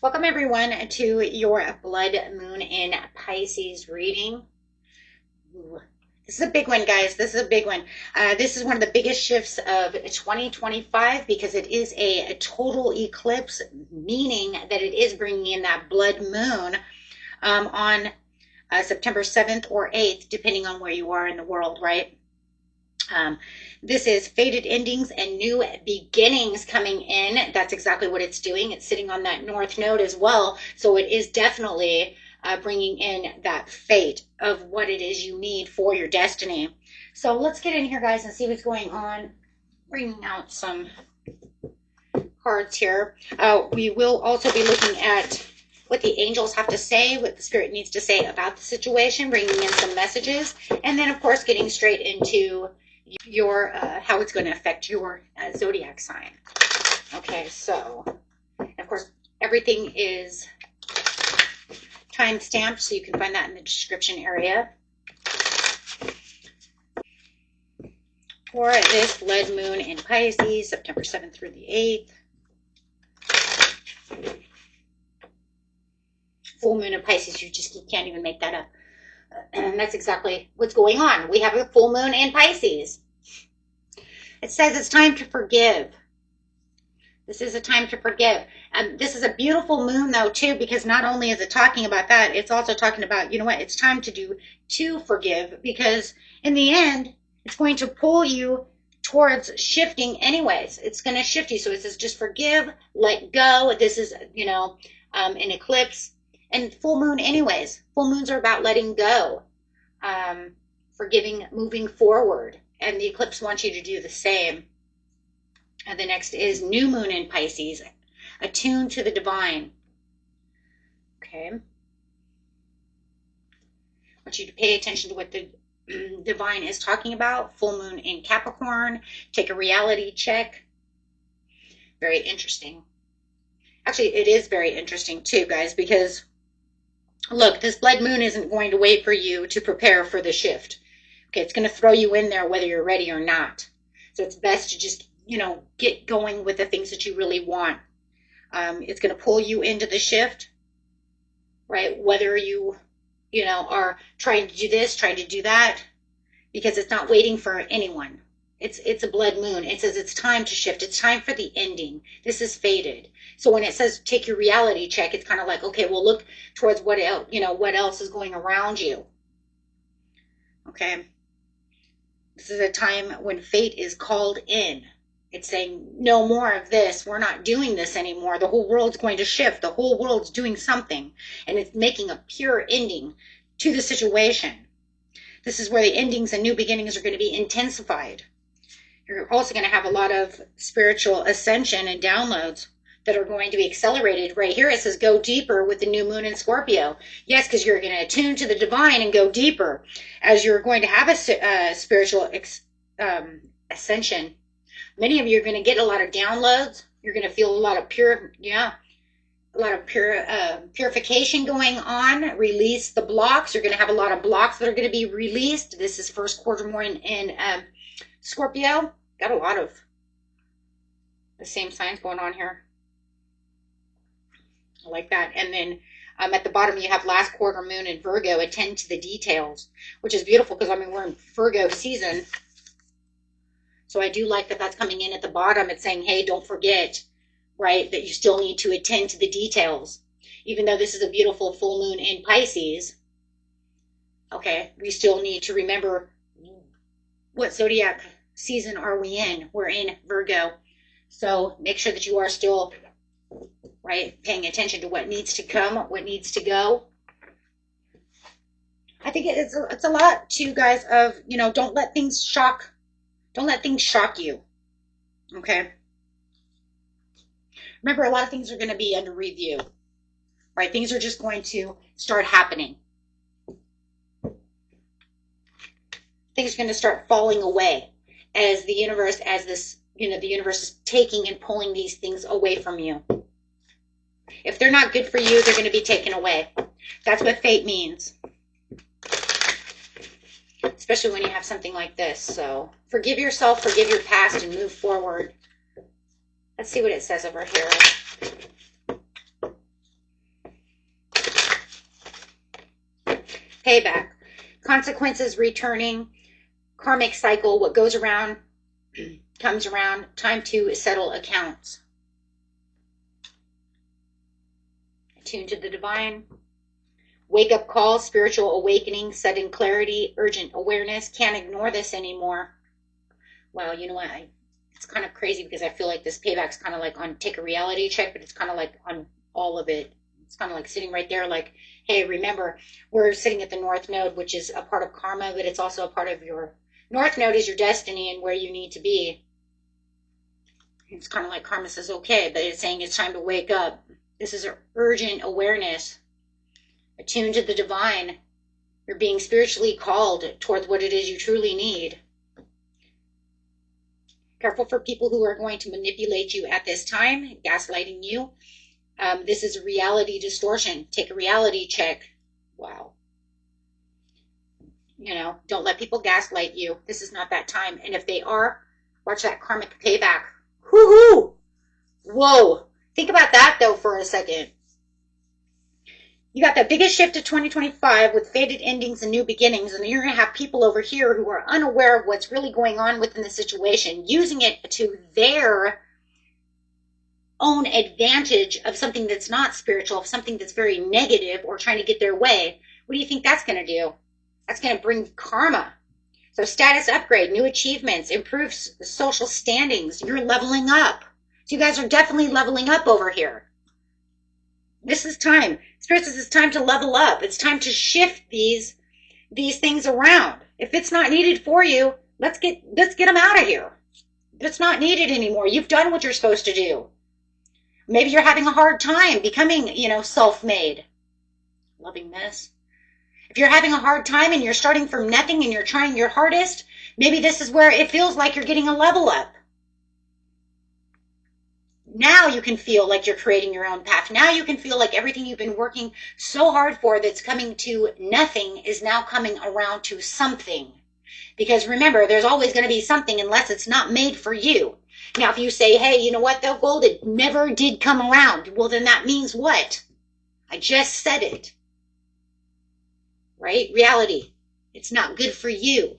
Welcome everyone to your Blood Moon in Pisces reading. Ooh, this is a big one, guys. This is a big one. This is one of the biggest shifts of 2025 because it is a total eclipse, meaning that it is bringing in that blood moon on September 7th or 8th, depending on where you are in the world, right? This is fated endings and new beginnings coming in. That's exactly what it's doing. It's sitting on that north node as well. So it is definitely bringing in that fate of what it is you need for your destiny. So let's get in here, guys, and see what's going on. Bringing out some cards here. We will also be looking at what the angels have to say, what the spirit needs to say about the situation, bringing in some messages, and then, of course, getting straight into your how it's going to affect your zodiac sign. Okay, so of course everything is time stamped, so you can find that in the description area. For this blood moon in Pisces, September 7th through the 8th. Full moon in Pisces, you can't even make that up. And that's exactly what's going on. We have a full moon in Pisces. It says it's time to forgive. This is a time to forgive. This is a beautiful moon, though, too, because not only is it talking about that, it's also talking about, you know what, it's time to forgive, because in the end, it's going to pull you towards shifting anyways. It's going to shift you. So it says just forgive, let go. This is, you know, an eclipse. And full moon anyways. Full moons are about letting go, forgiving, moving forward. And the eclipse wants you to do the same. And the next is new moon in Pisces, attuned to the divine. Okay. I want you to pay attention to what the divine is talking about. Full moon in Capricorn. Take a reality check. Very interesting. Actually, it is very interesting too, guys, because look, this blood moon isn't going to wait for you to prepare for the shift. Okay, it's going to throw you in there whether you're ready or not. So it's best to just, you know, get going with the things that you really want. It's going to pull you into the shift, right? Whether you know, are trying to do this, trying to do that, because it's not waiting for anyone. It's a blood moon. It says it's time to shift. It's time for the ending. This is fated. So when it says take your reality check, it's kind of like, okay, well, look towards what else, you know, what else is going around you. Okay. This is a time when fate is called in. It's saying no more of this. We're not doing this anymore. The whole world's going to shift. The whole world's doing something, and it's making a pure ending to the situation. This is where the endings and new beginnings are going to be intensified. You're also going to have a lot of spiritual ascension and downloads that are going to be accelerated. Right here it says go deeper with the new moon in Scorpio. Yes, because you're going to attune to the divine and go deeper as you're going to have a spiritual ascension. Many of you are going to get a lot of downloads. You're going to feel a lot of purification going on. Release the blocks. You're going to have a lot of blocks that are going to be released. This is first quarter more in Scorpio. Got a lot of the same signs going on here. I like that. And then at the bottom, you have last quarter moon in Virgo. Attend to the details, which is beautiful because, I mean, we're in Virgo season. So I do like that that's coming in at the bottom. It's saying, hey, don't forget, right, that you still need to attend to the details. Even though this is a beautiful full moon in Pisces, okay, we still need to remember what zodiac season are we in. We're in Virgo. So make sure that you are still, right, paying attention to what needs to come, what needs to go. I think it's a lot too, guys, of, you know, don't let things shock you. Okay. Remember, a lot of things are going to be under review, right? Things are just going to start happening. Things are going to start falling away as the universe, the universe is taking and pulling these things away from you. If they're not good for you, they're going to be taken away. That's what fate means. especially when you have something like this. So forgive yourself, forgive your past, and move forward. Let's see what it says over here. Payback. Consequences returning. Karmic cycle. What goes around comes around. Time to settle accounts. Attune to the divine. Wake up call. Spiritual awakening. Sudden clarity. Urgent awareness. Can't ignore this anymore. Well, you know what? It's kind of crazy because I feel like this payback's kind of like on take a reality check, but it's kind of like on all of it. It's kind of like sitting right there like, hey, remember, we're sitting at the North Node, which is a part of karma, but it's also a part of your North Node is your destiny and where you need to be. It's kind of like karma says, okay, but it's saying it's time to wake up. This is an urgent awareness. Attune to the divine. You're being spiritually called towards what it is you truly need. Careful for people who are going to manipulate you at this time, gaslighting you. This is a reality distortion. Take a reality check. Wow. You know, don't let people gaslight you. This is not that time. And if they are, watch that karmic payback. Woohoo! Whoa. Think about that, though, for a second. You got the biggest shift of 2025 with faded endings and new beginnings, and you're going to have people over here who are unaware of what's really going on within the situation, using it to their own advantage of something that's not spiritual, of something that's very negative or trying to get their way. What do you think that's going to do? That's going to bring karma. So status upgrade, new achievements, improved social standings. You're leveling up. So you guys are definitely leveling up over here. This is time. Spirits, this is time to level up. It's time to shift these things around. If it's not needed for you, let's get them out of here. It's not needed anymore. You've done what you're supposed to do. Maybe you're having a hard time becoming, self-made. Loving this. If you're having a hard time and you're starting from nothing and you're trying your hardest, maybe this is where it feels like you're getting a level up. Now you can feel like you're creating your own path. Now you can feel like everything you've been working so hard for that's coming to nothing is now coming around to something. Because remember, there's always going to be something unless it's not made for you. Now, if you say, hey, you know what, though, Gold, it never did come around. Well, then that means what? I just said it. Right? Reality. It's not good for you.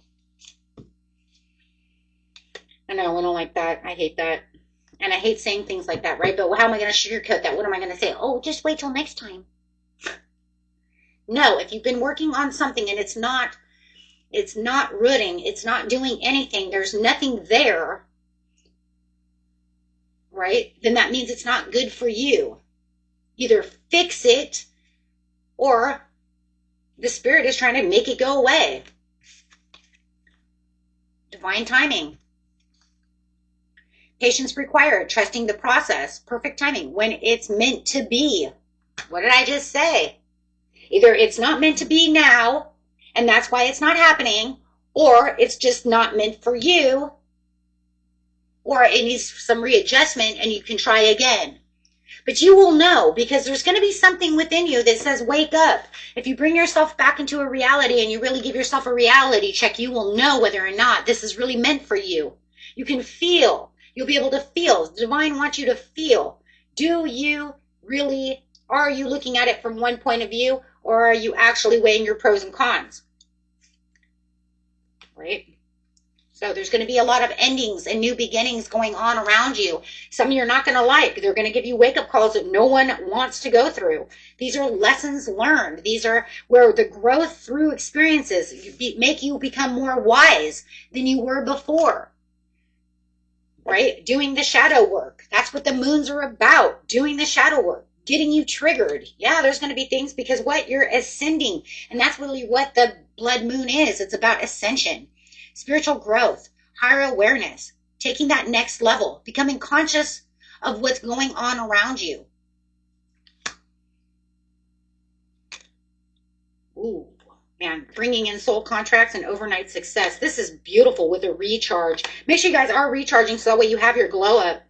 I know, I don't like that. I hate that. And I hate saying things like that, right? But how am I going to sugarcoat that? What am I going to say? Oh, just wait till next time. No, if you've been working on something and it's not rooting, it's not doing anything, there's nothing there, right? Then that means it's not good for you. Either fix it or the spirit is trying to make it go away. Divine timing. Patience required, trusting the process, perfect timing, when it's meant to be. What did I just say? Either it's not meant to be now, and that's why it's not happening, or it's just not meant for you, or it needs some readjustment and you can try again. But you will know, because there's going to be something within you that says, wake up. If you bring yourself back into a reality and you really give yourself a reality check, you will know whether or not this is really meant for you. You can feel. You'll be able to feel. The divine wants you to feel. Do you really, are you looking at it from one point of view, or are you actually weighing your pros and cons? Right? So there's going to be a lot of endings and new beginnings going on around you. Some you're not going to like. They're going to give you wake-up calls that no one wants to go through. These are lessons learned. These are where the growth through experiences make you become more wise than you were before. Right? Doing the shadow work. That's what the moons are about. Doing the shadow work. Getting you triggered. Yeah, there's going to be things because what? You're ascending. And that's really what the blood moon is. It's about ascension. Spiritual growth. Higher awareness. Taking that next level. Becoming conscious of what's going on around you. Ooh. Man, bringing in soul contracts and overnight success. This is beautiful with a recharge. Make sure you guys are recharging so that way you have your glow up.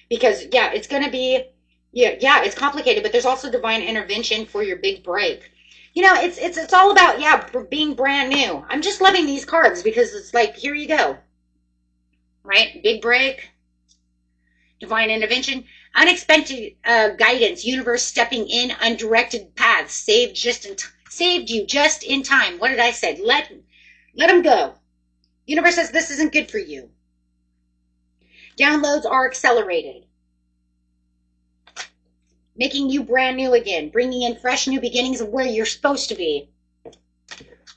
Because, yeah, it's going to be, yeah, it's complicated, but there's also divine intervention for your big break. You know, it's all about, yeah, being brand new. I'm just loving these cards because it's like, here you go. Right? Big break, divine intervention, unexpected guidance, universe stepping in, undirected paths, saved you just in time. What did I say? Let them go. Universe says this isn't good for you. Downloads are accelerated. Making you brand new again, bringing in fresh new beginnings of where you're supposed to be.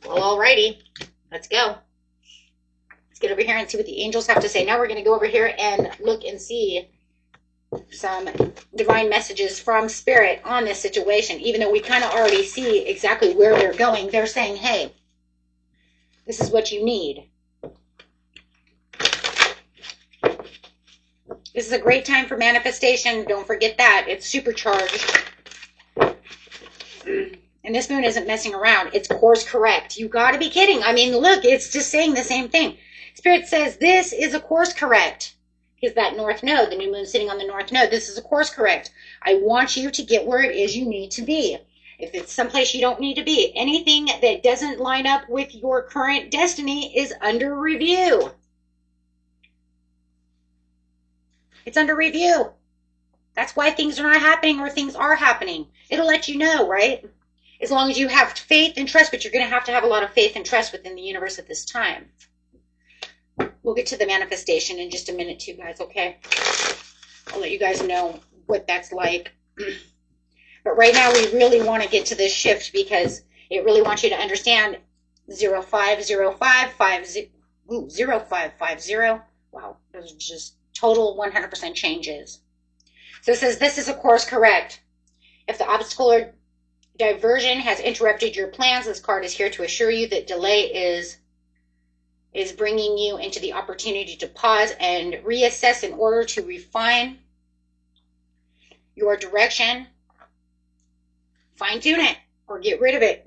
Well, alrighty, let's go. Let's get over here and see what the angels have to say. Now we're going to go over here and look and see some divine messages from Spirit on this situation. Even though we kind of already see exactly where they're going, they're saying, hey, this is what you need. This is a great time for manifestation. Don't forget that. It's supercharged. And this moon isn't messing around. It's course correct. You got to be kidding. I mean, look, it's just saying the same thing. Spirit says this is a course correct. Because that north node, the new moon sitting on the north node, this is a course correct. I want you to get where it is you need to be. If it's someplace you don't need to be, anything that doesn't line up with your current destiny is under review. It's under review. That's why things are not happening or things are happening. It'll let you know, right? As long as you have faith and trust, but you're going to have a lot of faith and trust within the universe at this time. We'll get to the manifestation in just a minute too, guys, okay? I'll let you guys know what that's like. But right now, we really want to get to this shift because it really wants you to understand 050550. Wow, those are just total 100% changes. So it says this is a course correct. If the obstacle or diversion has interrupted your plans, this card is here to assure you that delay is bringing you into the opportunity to pause and reassess in order to refine your direction, fine-tune it, or get rid of it.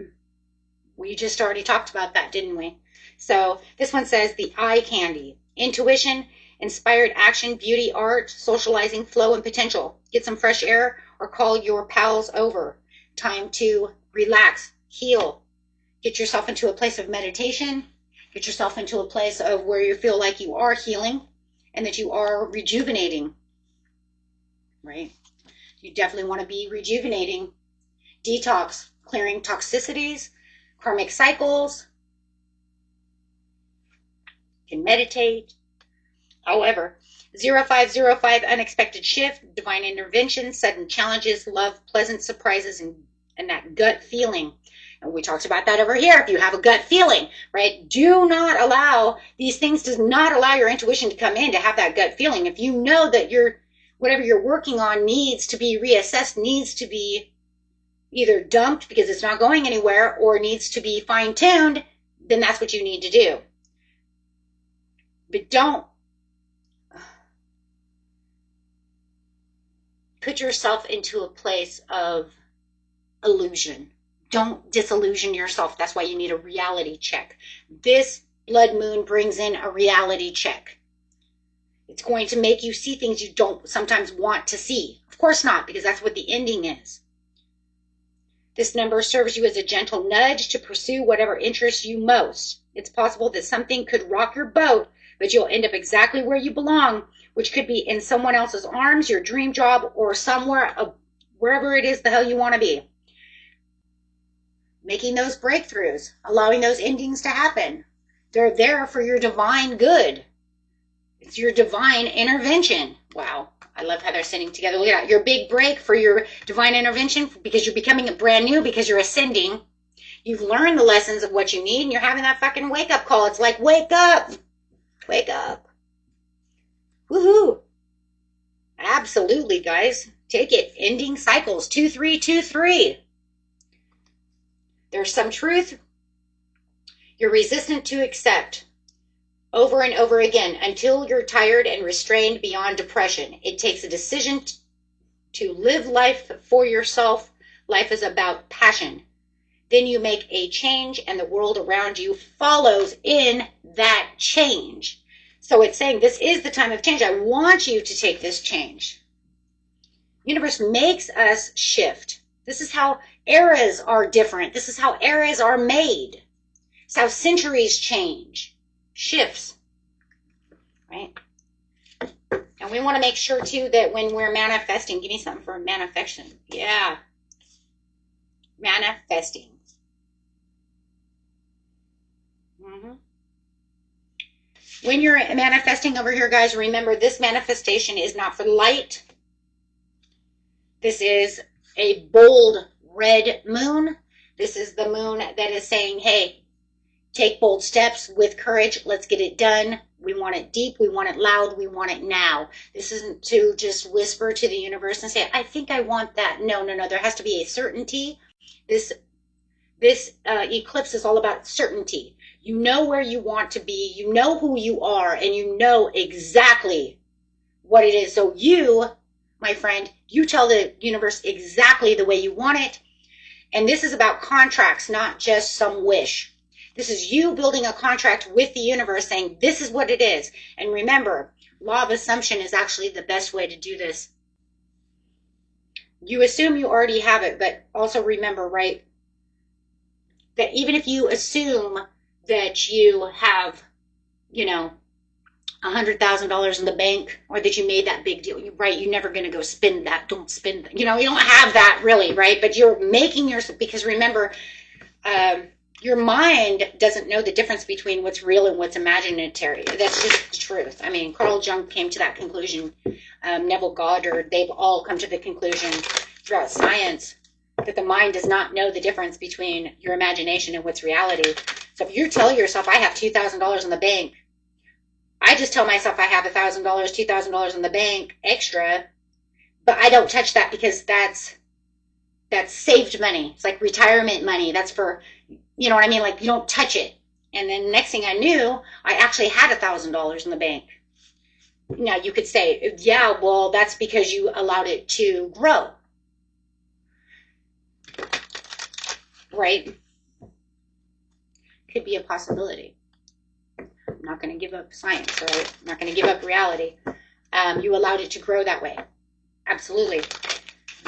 We just already talked about that, didn't we? So this one says the eye candy, intuition, inspired action, beauty, art, socializing, flow, and potential. Get some fresh air or call your pals over. Time to relax, heal, get yourself into a place of meditation, get yourself into a place of where you feel like you are healing and that you are rejuvenating, right? You definitely want to be rejuvenating. Detox, clearing toxicities, karmic cycles. You can meditate. However, 0505, unexpected shift, divine intervention, sudden challenges, love, pleasant surprises, and that gut feeling. And we talked about that over here. If you have a gut feeling, right, do not allow these things, does not allow your intuition to come in to have that gut feeling. If you know that whatever you're working on needs to be reassessed, needs to be either dumped because it's not going anywhere or needs to be fine-tuned, then that's what you need to do. But don't put yourself into a place of illusion. Don't disillusion yourself. That's why you need a reality check. This blood moon brings in a reality check. It's going to make you see things you don't sometimes want to see. Of course not, because that's what the ending is. This number serves you as a gentle nudge to pursue whatever interests you most. It's possible that something could rock your boat, but you'll end up exactly where you belong, which could be in someone else's arms, your dream job, or somewhere, wherever it is the hell you want to be. Making those breakthroughs, allowing those endings to happen. They're there for your divine good. It's your divine intervention. Wow. I love how they're sitting together. Look at that. Your big break for your divine intervention because you're becoming brand new, because you're ascending. You've learned the lessons of what you need, and you're having that fucking wake-up call. It's like, wake up. Wake up. Woohoo. Absolutely, guys. Take it. Ending cycles. 2323. There's some truth you're resistant to accept over and over again until you're tired and restrained beyond depression. It takes a decision to live life for yourself. Life is about passion. Then you make a change and the world around you follows in that change. So it's saying this is the time of change. I want you to take this change. Universe makes us shift. This is how eras are different. This is how eras are made. It's how centuries change, shifts, right? And we want to make sure, too, that when we're manifesting, give me something for manifestation. Yeah. Manifesting. When you're manifesting over here, guys, remember this manifestation is not for light. This is a bold red moon. This is the moon that is saying, hey, take bold steps with courage. Let's get it done. We want it deep. We want it loud. We want it now. This isn't to just whisper to the universe and say, I think I want that. No, no, no. There has to be a certainty. This eclipse is all about certainty. You know where you want to be. You know who you are, and you know exactly what it is. So you, my friend, you tell the universe exactly the way you want it. And this is about contracts, not just some wish. This is you building a contract with the universe saying, this is what it is. And remember, law of assumption is actually the best way to do this. You assume you already have it, but also remember, right, that even if you assume that you have, you know, $100,000 in the bank, or that you made that big deal, right? You're never going to go spend that. Don't spend, you know, you don't have that really, right? But you're making yourself, because remember, your mind doesn't know the difference between what's real and what's imaginary. That's just the truth. I mean, Carl Jung came to that conclusion. Neville Goddard, they've all come to the conclusion throughout science that the mind does not know the difference between your imagination and what's reality. So if you tell yourself, I have $2,000 in the bank, I just tell myself I have $1,000, $2,000 in the bank extra, but I don't touch that because that's saved money. It's like retirement money. That's for, you know what I mean? Like, you don't touch it. And then next thing I knew, I actually had $1,000 in the bank. Now you could say, yeah, well, that's because you allowed it to grow. Right? Could be a possibility. I'm not going to give up science, right? I'm not going to give up reality. You allowed it to grow that way. Absolutely.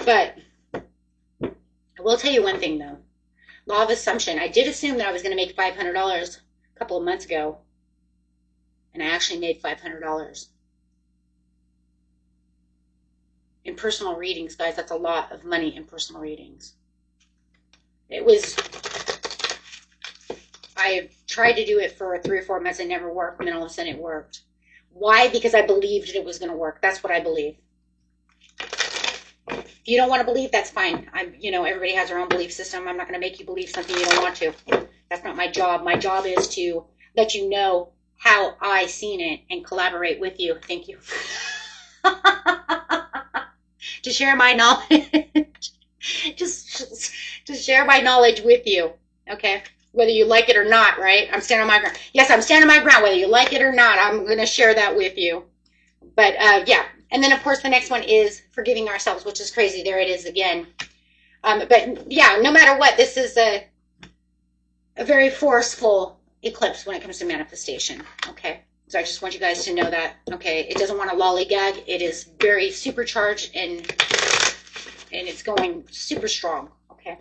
But I will tell you one thing, though. Law of assumption. I did assume that I was going to make $500 a couple of months ago. And I actually made $500. In personal readings, guys, that's a lot of money in personal readings. It was... I tried to do it for 3 or 4 months. It never worked. And then all of a sudden it worked. Why? Because I believed it was going to work. That's what I believe. If you don't want to believe, that's fine. You know, everybody has their own belief system. I'm not going to make you believe something you don't want to. That's not my job. My job is to let you know how I seen it and collaborate with you. Thank you. To share my knowledge. just share my knowledge with you. Okay? Whether you like it or not, right? I'm standing on my ground. Yes, I'm standing on my ground. Whether you like it or not, I'm going to share that with you. But, yeah. And then, of course, the next one is forgiving ourselves, which is crazy. There it is again. But, yeah, no matter what, this is a very forceful eclipse when it comes to manifestation. Okay? So I just want you guys to know that. Okay? It doesn't want to lollygag. It is very supercharged, and it's going super strong. Okay?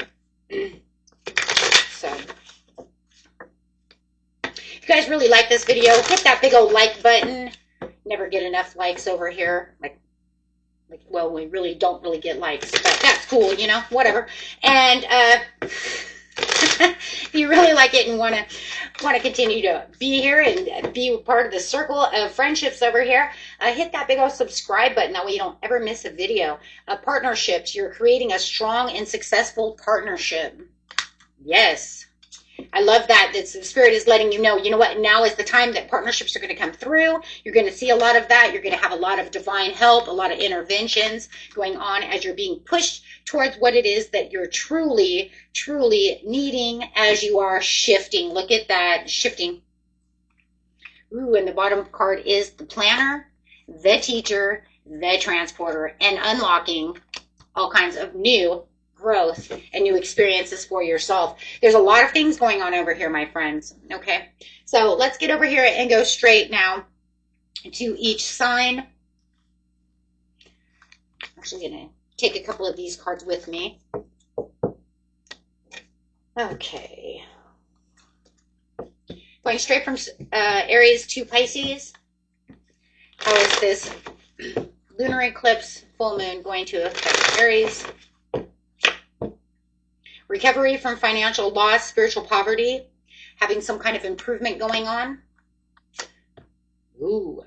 So... if you guys really like this video, hit that big old like button. Never get enough likes over here. Like, well, we really don't really get likes, but that's cool, you know, whatever. And if you really like it and want to continue to be here and be part of the circle of friendships over here, hit that big old subscribe button. That way you don't ever miss a video. Partnerships. You're creating a strong and successful partnership. Yes. I love that the Spirit is letting you know what, now is the time that partnerships are going to come through. You're going to see a lot of that. You're going to have a lot of divine help, a lot of interventions going on as you're being pushed towards what it is that you're truly, truly needing as you are shifting. Look at that, shifting. Ooh, and the bottom card is the planner, the teacher, the transporter, and unlocking all kinds of new growth and new experiences for yourself. There's a lot of things going on over here, my friends. Okay, so let's get over here and go straight now to each sign. I'm actually going to take a couple of these cards with me. Okay. Going straight from Aries to Pisces. How is this lunar eclipse full moon going to affect Aries? Recovery from financial loss, spiritual poverty, having some kind of improvement going on. Ooh,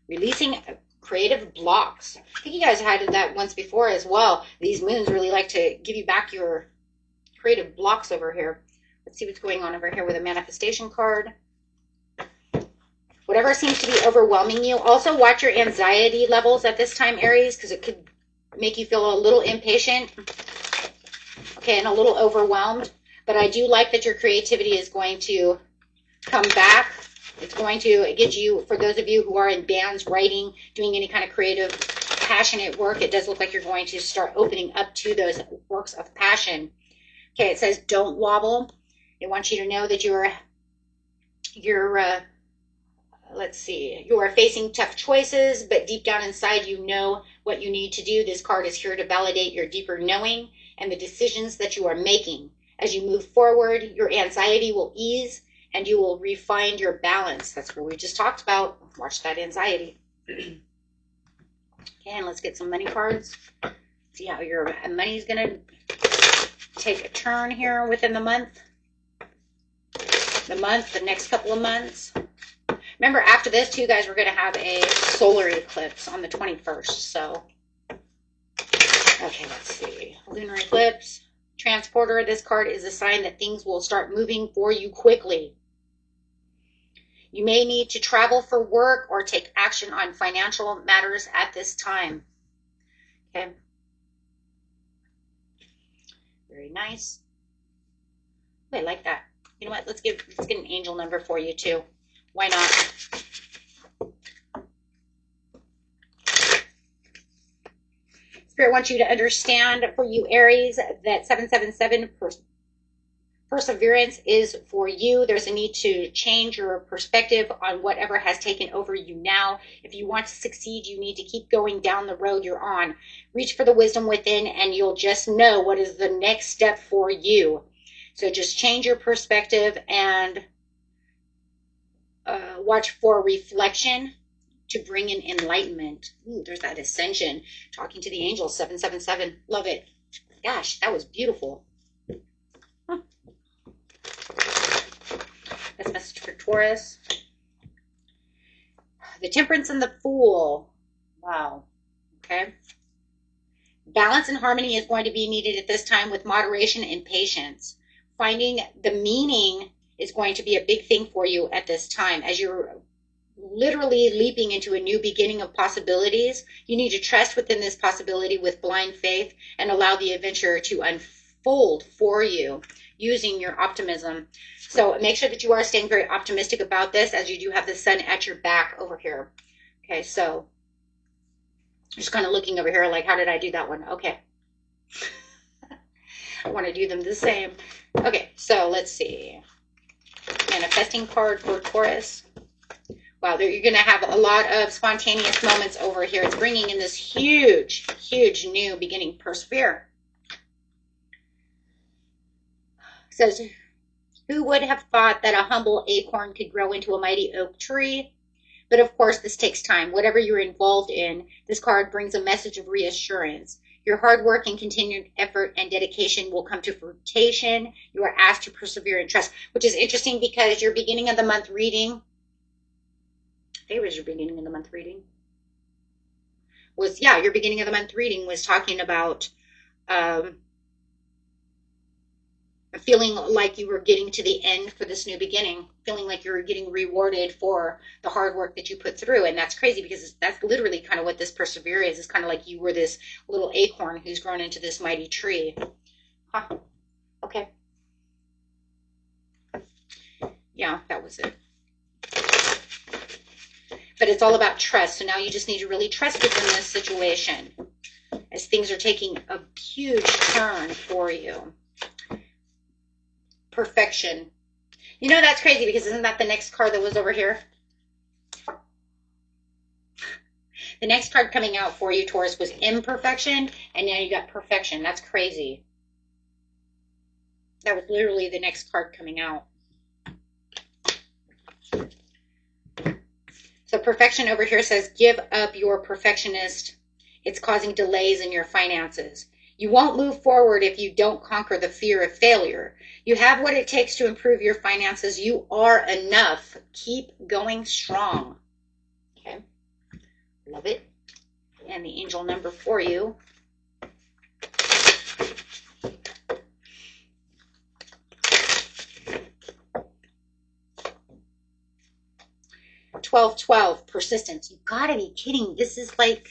releasing creative blocks. I think you guys had that once before as well. These moons really like to give you back your creative blocks over here. Let's see what's going on over here with a manifestation card. Whatever seems to be overwhelming you. Also watch your anxiety levels at this time, Aries, because it could make you feel a little impatient. Okay, and a little overwhelmed. But I do like that your creativity is going to come back. It's going to get you, for those of you who are in bands, writing, doing any kind of creative, passionate work, it does look like you're going to start opening up to those works of passion. Okay, it says don't wobble. It wants you to know that you're let's see, you are facing tough choices, but deep down inside you know what you need to do. This card is here to validate your deeper knowing and the decisions that you are making. As you move forward, your anxiety will ease and you will refine your balance. That's what we just talked about. Watch that anxiety. Okay, and let's get some money cards. See how your money is going to take a turn here within the month. The next couple of months. Remember, after this, too, guys, we're going to have a solar eclipse on the 21st. So, okay, let's see. Lunar eclipse. Transporter. This card is a sign that things will start moving for you quickly. You may need to travel for work or take action on financial matters at this time. Okay. Very nice. I like that. You know what? Let's get an angel number for you, too. Why not? Spirit wants you to understand, for you Aries, that 777 perseverance is for you. There's a need to change your perspective on whatever has taken over you now. If you want to succeed, you need to keep going down the road you're on. Reach for the wisdom within and you'll just know what is the next step for you. So just change your perspective and watch for reflection to bring in enlightenment. Ooh, there's that ascension. Talking to the angels, 777. Love it. Gosh, that was beautiful. Huh. That's a message for Taurus. The Temperance and the Fool. Wow. Okay. Balance and harmony is going to be needed at this time with moderation and patience. Finding the meaning is going to be a big thing for you at this time. As you're literally leaping into a new beginning of possibilities, you need to trust within this possibility with blind faith and allow the adventure to unfold for you using your optimism. So make sure that you are staying very optimistic about this, as you do have the sun at your back over here. Okay, so just kind of looking over here like, how did I do that one? Okay. I want to do them the same. Okay, so let's see. Manifesting card for Taurus. Wow, you're going to have a lot of spontaneous moments over here. It's bringing in this huge, huge new beginning. Persevere. It says, who would have thought that a humble acorn could grow into a mighty oak tree? But of course, this takes time. Whatever you're involved in, this card brings a message of reassurance. Your hard work and continued effort and dedication will come to fruition. You are asked to persevere and trust, which is interesting because your beginning of the month reading, I think it was your beginning of the month reading, was, yeah, your beginning of the month reading was talking about feeling like you were getting to the end for this new beginning, feeling like you were getting rewarded for the hard work that you put through. And that's crazy because that's literally kind of what this persevere is. It's kind of like you were this little acorn who's grown into this mighty tree. Huh. Okay. Yeah, that was it. But it's all about trust. So now you just need to really trust within this situation as things are taking a huge turn for you. Perfection. You know, that's crazy because isn't that the next card that was over here? The next card coming out for you, Taurus, was imperfection, and now you got perfection. That's crazy. That was literally the next card coming out. So perfection over here says, give up your perfectionist. It's causing delays in your finances. You won't move forward if you don't conquer the fear of failure. You have what it takes to improve your finances. You are enough. Keep going strong. Okay. Love it. And the angel number for you. $12-12, persistence. You gotta be kidding. This is like,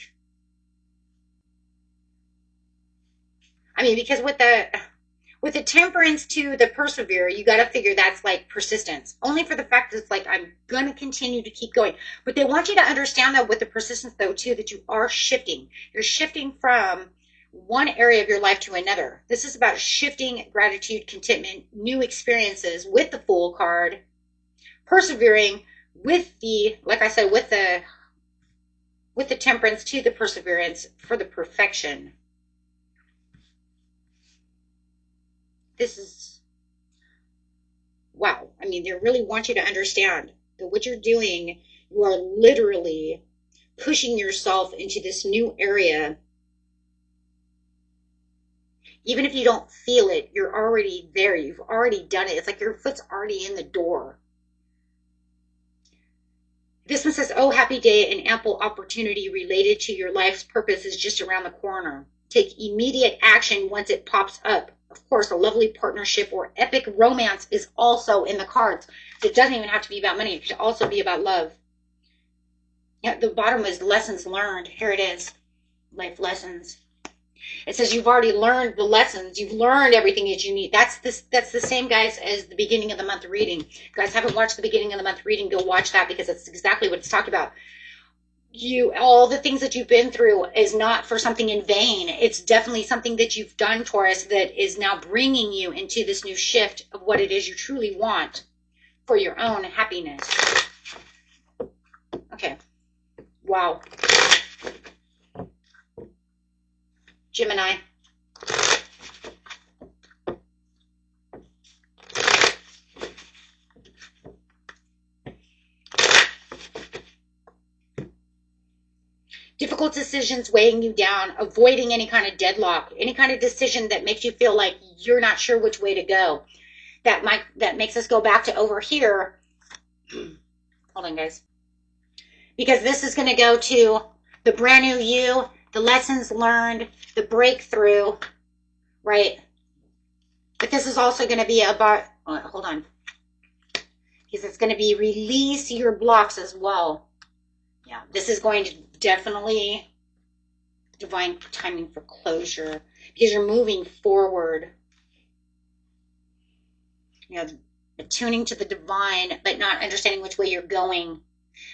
I mean, because with the temperance to the persevere, you got to figure that's like persistence. Only for the fact that it's like, I'm going to continue to keep going. But they want you to understand that with the persistence, though, too, that you are shifting. You're shifting from one area of your life to another. This is about shifting, gratitude, contentment, new experiences with the Fool card, persevering with the, like I said, with the temperance to the perseverance for the perfection. This is, wow. I mean, they really want you to understand that what you're doing, you are literally pushing yourself into this new area. Even if you don't feel it, you're already there. You've already done it. It's like your foot's already in the door. This one says, oh, happy day, an ample opportunity related to your life's purpose is just around the corner. Take immediate action once it pops up. Of course, a lovely partnership or epic romance is also in the cards. So it doesn't even have to be about money. It could also be about love. Yeah, the bottom is lessons learned. Here it is. Life lessons. It says you've already learned the lessons. You've learned everything that you need. That's the same, guys, as the beginning of the month reading. If you guys haven't watched the beginning of the month reading, go watch that because it's exactly what it's talking about. All the things that you've been through is not for something in vain. It's definitely something that you've done, Taurus, that is now bringing you into this new shift of what it is you truly want for your own happiness. Okay. Wow. Gemini. Difficult decisions weighing you down, avoiding any kind of deadlock, any kind of decision that makes you feel like you're not sure which way to go. That makes us go back to over here. Hold on, guys. Because this is going to go to the brand new you, the lessons learned, the breakthrough, right? But this is also going to be about, hold on. Because it's going to be release your blocks as well. Yeah, this is going to definitely divine timing for closure because you're moving forward. You know, attuning to the divine, but not understanding which way you're going.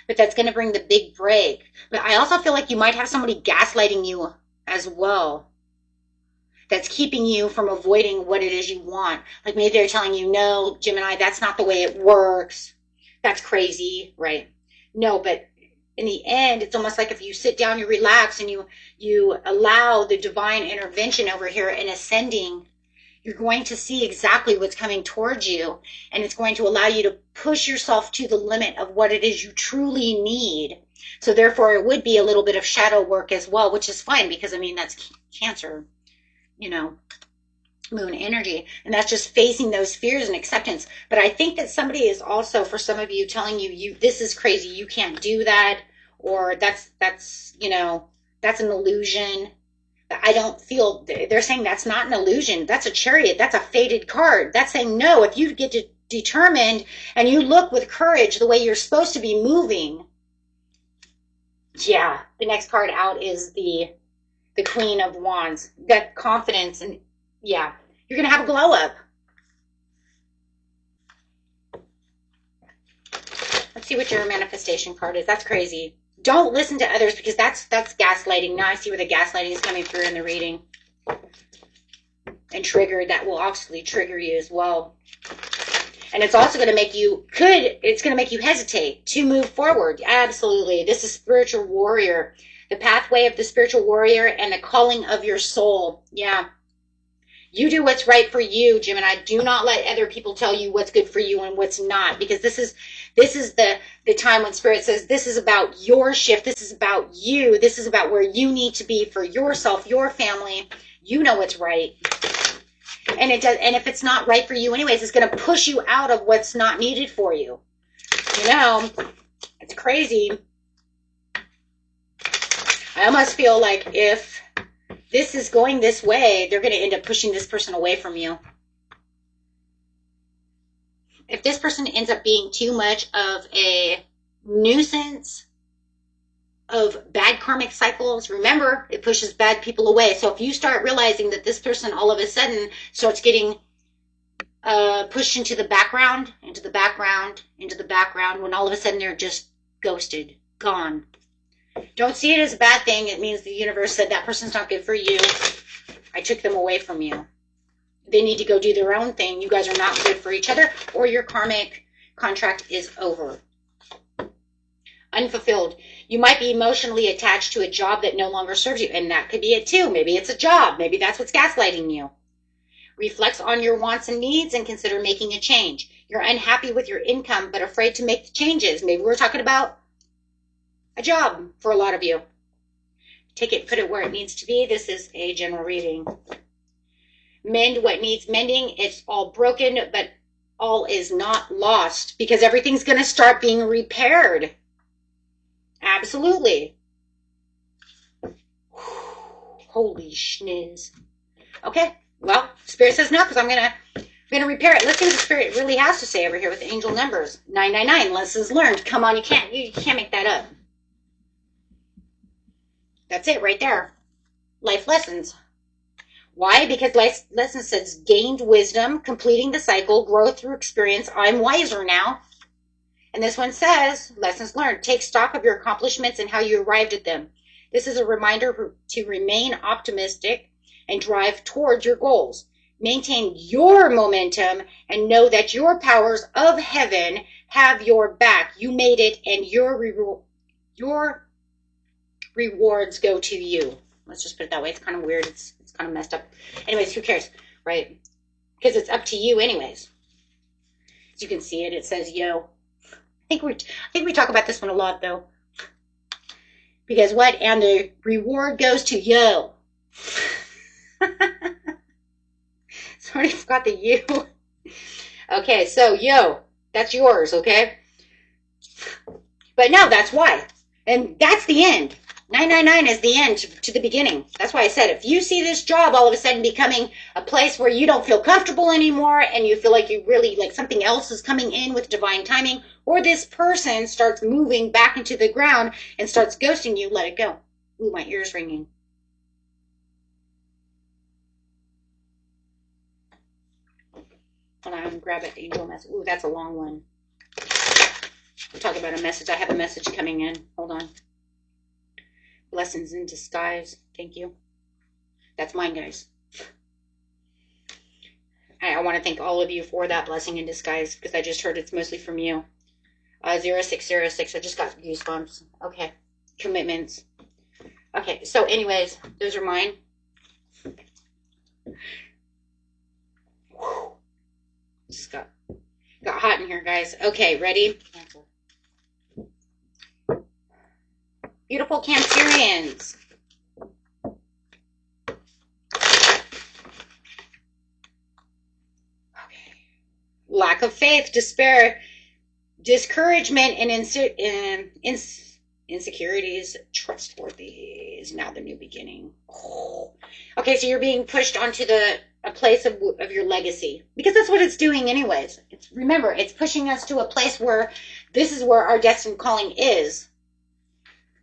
But that's going to bring the big break. But I also feel like you might have somebody gaslighting you as well. That's keeping you from avoiding what it is you want. Like maybe they're telling you, no, Gemini, that's not the way it works. That's crazy, right? No, but in the end, it's almost like if you sit down, you relax, and you allow the divine intervention over here and ascending, you're going to see exactly what's coming towards you, and it's going to allow you to push yourself to the limit of what it is you truly need. So therefore, it would be a little bit of shadow work as well, which is fine because, I mean, that's Cancer, you know, moon energy, and that's just facing those fears and acceptance. But I think that somebody is also, for some of you, telling you this is crazy, you can't do that, or that's you know, that's an illusion. I don't feel, they're saying that's not an illusion. That's a Chariot. That's a fated card. That's saying, no, if you get determined and you look with courage the way you're supposed to be moving. Yeah, the next card out is the Queen of Wands. You've got confidence, and yeah, you're going to have a glow up. Let's see what your manifestation card is. That's crazy. Don't listen to others because that's gaslighting. Now I see where the gaslighting is coming through in the reading. And triggered. That will obviously trigger you as well. And it's also going to make you, it's going to make you hesitate to move forward. Absolutely. This is spiritual warrior. The pathway of the spiritual warrior and the calling of your soul. Yeah. You do what's right for you, Gemini. Do not let other people tell you what's good for you and what's not, because this is the time when Spirit says this is about your shift. This is about you. This is about where you need to be for yourself, your family. You know what's right. And it does, and if it's not right for you anyways, it's going to push you out of what's not needed for you. You know, it's crazy. I almost feel like if this is going this way, they're going to end up pushing this person away from you. If this person ends up being too much of a nuisance of bad karmic cycles, remember, it pushes bad people away. So if you start realizing that this person all of a sudden starts getting pushed into the background, when all of a sudden they're just ghosted, gone. Don't see it as a bad thing. It means the universe said that person's not good for you. I took them away from you. They need to go do their own thing. You guys are not good for each other, or your karmic contract is over. Unfulfilled. You might be emotionally attached to a job that no longer serves you, and that could be it too. Maybe it's a job. Maybe that's what's gaslighting you. Reflect on your wants and needs and consider making a change. You're unhappy with your income, but afraid to make the changes. Maybe we're talking about a job for a lot of you. Take it, put it where it needs to be. This is a general reading. Mend what needs mending. It's all broken, but all is not lost, because everything's going to start being repaired. Absolutely. Holy schniz. Okay, well, Spirit says no, because I'm gonna repair it. Let's see what the Spirit really has to say over here with the angel numbers. 999, lessons learned. Come on, you can't make that up. That's it right there. Life lessons. Why? Because life lessons says gained wisdom, completing the cycle, growth through experience. I'm wiser now. And this one says, lessons learned. Take stock of your accomplishments and how you arrived at them. This is a reminder to remain optimistic and drive towards your goals. Maintain your momentum and know that your powers of heaven have your back. You made it, and your rewards go to you. Let's just put it that way. It's kind of weird. It's kind of messed up. Anyways, who cares, right? Because it's up to you anyways. As you can see it, it says yo. I think we talk about this one a lot though. Because what? And the reward goes to yo. Sorry, I forgot the you. Okay, so yo, that's yours, okay? But no, that's why. And that's the end. 999 is the end to the beginning. That's why I said, if you see this job all of a sudden becoming a place where you don't feel comfortable anymore, and you feel like you really, like something else is coming in with divine timing, or this person starts moving back into the ground and starts ghosting you, let it go. Ooh, my ear's ringing. Hold on, grab it, angel message. Ooh, that's a long one. We'll talk about a message. I have a message coming in. Hold on. Blessings in disguise. Thank you. That's mine, guys. I want to thank all of you for that blessing in disguise, because I just heard it's mostly from you. 0606. I just got goosebumps. Okay. Commitments. Okay. So anyways, those are mine. Whew. Just got hot in here, guys. Okay. Ready? Cancel. Beautiful Cancerians. Okay. Lack of faith, despair, discouragement, and insecurities. Trustworthy is now the new beginning. Oh. Okay, so you're being pushed onto a place of your legacy, because that's what it's doing anyways. Remember, it's pushing us to a place where this is where our destined calling is.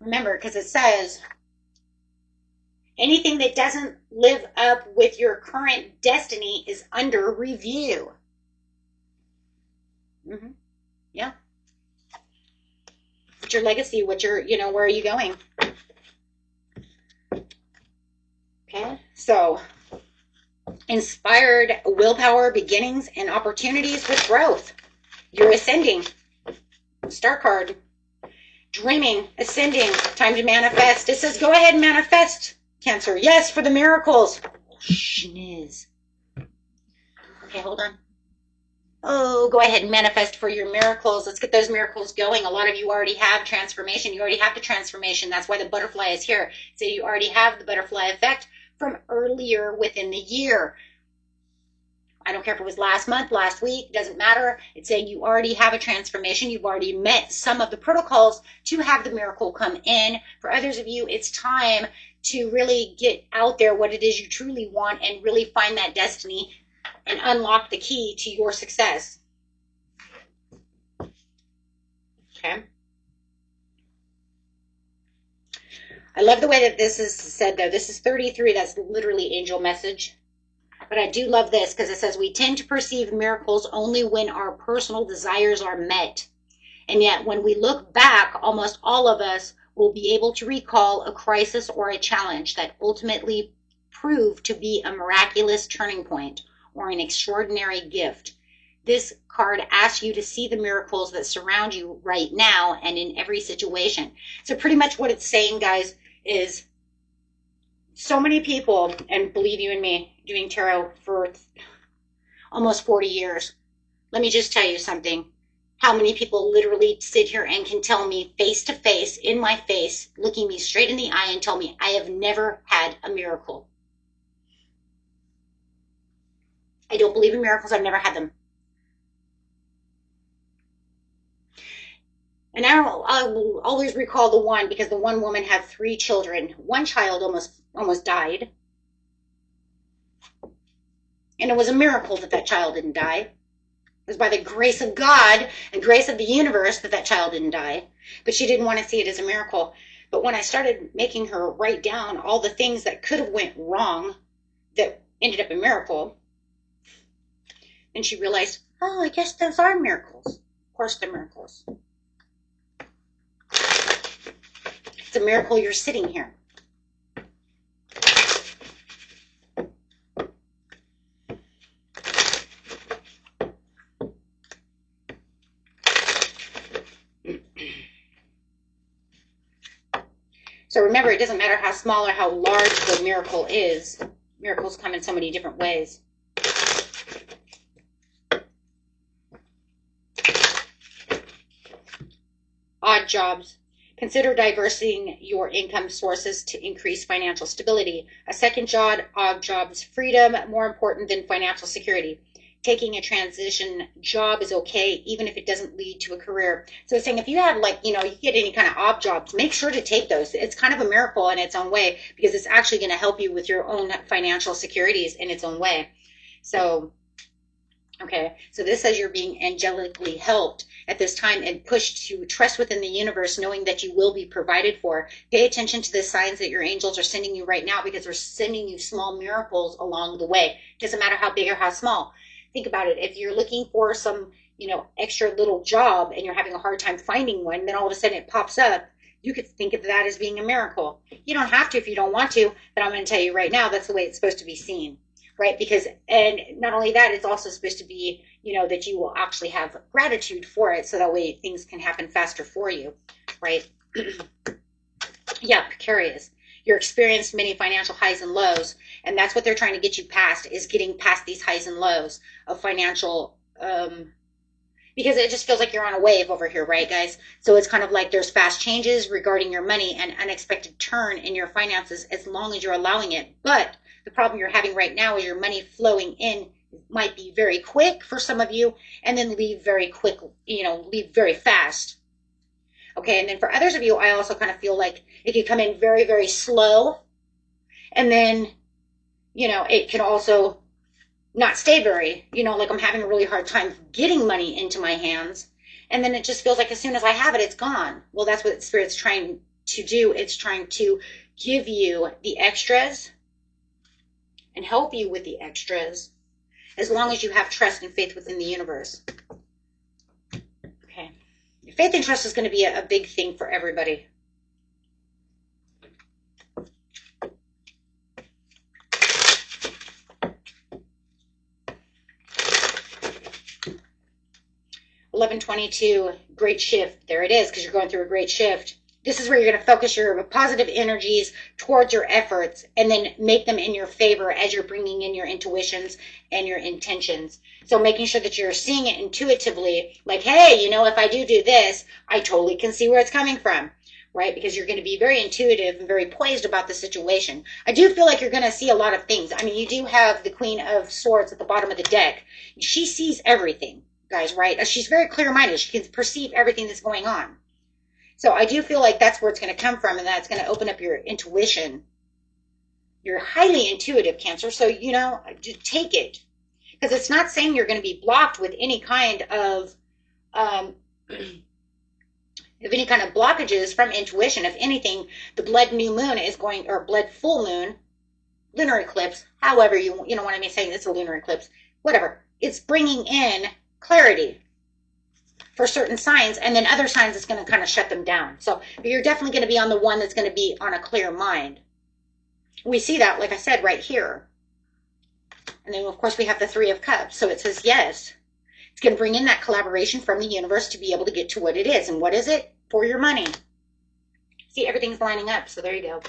Remember, because it says, anything that doesn't live up with your current destiny is under review. Yeah. What's your legacy? What's your, where are you going? Okay. So, inspired willpower, beginnings, and opportunities with growth. You're ascending. Star card. Dreaming, ascending, time to manifest. It says, go ahead and manifest, Cancer. Yes, for the miracles. Oh, schniz. Okay, hold on. Oh, go ahead and manifest for your miracles. Let's get those miracles going. A lot of you already have transformation. You already have the transformation. That's why the butterfly is here. So you already have the butterfly effect from earlier within the year. I don't care if it was last month, last week, doesn't matter. It's saying you already have a transformation. You've already met some of the protocols to have the miracle come in. For others of you, it's time to really get out there what it is you truly want and really find that destiny and unlock the key to your success. Okay. I love the way that this is said, though. This is 33. That's literally angel message. But I do love this because it says we tend to perceive miracles only when our personal desires are met. And yet when we look back, almost all of us will be able to recall a crisis or a challenge that ultimately proved to be a miraculous turning point or an extraordinary gift. This card asks you to see the miracles that surround you right now and in every situation. So pretty much what it's saying, guys, is so many people, and believe you and me, doing tarot for almost 40 years, let me just tell you something. How many people literally sit here and can tell me face to face, in my face, looking me straight in the eye and tell me I have never had a miracle. I don't believe in miracles. I've never had them. And I will always recall the one, because the one woman had 3 children. One child almost died. And it was a miracle that that child didn't die. It was by the grace of God and grace of the universe that that child didn't die. But she didn't want to see it as a miracle. But when I started making her write down all the things that could have went wrong that ended up a miracle, and she realized, oh, I guess those are miracles. Of course they're miracles. It's a miracle you're sitting here. So remember, it doesn't matter how small or how large the miracle is. Miracles come in so many different ways. Odd jobs. Consider diversifying your income sources to increase financial stability. A second job, odd jobs, freedom, more important than financial security. Taking a transition job is okay, even if it doesn't lead to a career. So it's saying if you have, like, you get any kind of odd jobs, make sure to take those. It's kind of a miracle in its own way, because it's actually going to help you with your own financial securities in its own way. So, okay, so this says you're being angelically helped at this time and pushed to trust within the universe, knowing that you will be provided for. Pay attention to the signs that your angels are sending you right now, because they're sending you small miracles along the way. It doesn't matter how big or how small. Think about it. If you're looking for some, extra little job and you're having a hard time finding one, then all of a sudden it pops up. You could think of that as being a miracle. You don't have to if you don't want to, but I'm going to tell you right now, that's the way it's supposed to be seen, right? Because, and not only that, it's also supposed to be, that you will actually have gratitude for it, so that way things can happen faster for you, right? Yeah, precarious. You're experienced many financial highs and lows, and that's what they're trying to get you past, is getting past these highs and lows of financial, because it just feels like you're on a wave over here, right, guys? So it's kind of like there's fast changes regarding your money and unexpected turn in your finances, as long as you're allowing it. But the problem you're having right now is your money flowing in might be very quick for some of you, and then leave very quick, leave very fast. Okay, and then for others of you, I also kind of feel like it can come in very, very slow, and then, it can also not stay very, like I'm having a really hard time getting money into my hands, and then it just feels like as soon as I have it, it's gone. Well, that's what Spirit's trying to do. It's trying to give you the extras and help you with the extras, as long as you have trust and faith within the universe. Okay. Faith and trust is going to be a big thing for everybody. $1122, great shift. There it is, because you're going through a great shift. This is where you're going to focus your positive energies towards your efforts and then make them in your favor as you're bringing in your intuitions and your intentions. So making sure that you're seeing it intuitively, like, hey, you know, if I do this, I totally can see where it's coming from, right? Because you're going to be very intuitive and very poised about the situation. I do feel like you're going to see a lot of things. I mean, you do have the Queen of Swords at the bottom of the deck. She sees everything, guys, right? She's very clear-minded. She can perceive everything that's going on. So I do feel like that's where it's going to come from, and that's going to open up your intuition. You're highly intuitive, Cancer, so, you know, take it. Because it's not saying you're going to be blocked with any kind of blockages from intuition. If anything, the blood new moon is going, or blood full moon, lunar eclipse, however you know what I'm saying, it's a lunar eclipse, whatever. It's bringing in clarity for certain signs, and then other signs it's going to kind of shut them down. So you're definitely going to be on the one that's going to be on a clear mind. We see that, like I said, right here. And then, of course, we have the Three of Cups. So it says, yes, it's going to bring in that collaboration from the universe to be able to get to what it is. And what is it? For your money. See, everything's lining up. So there you go.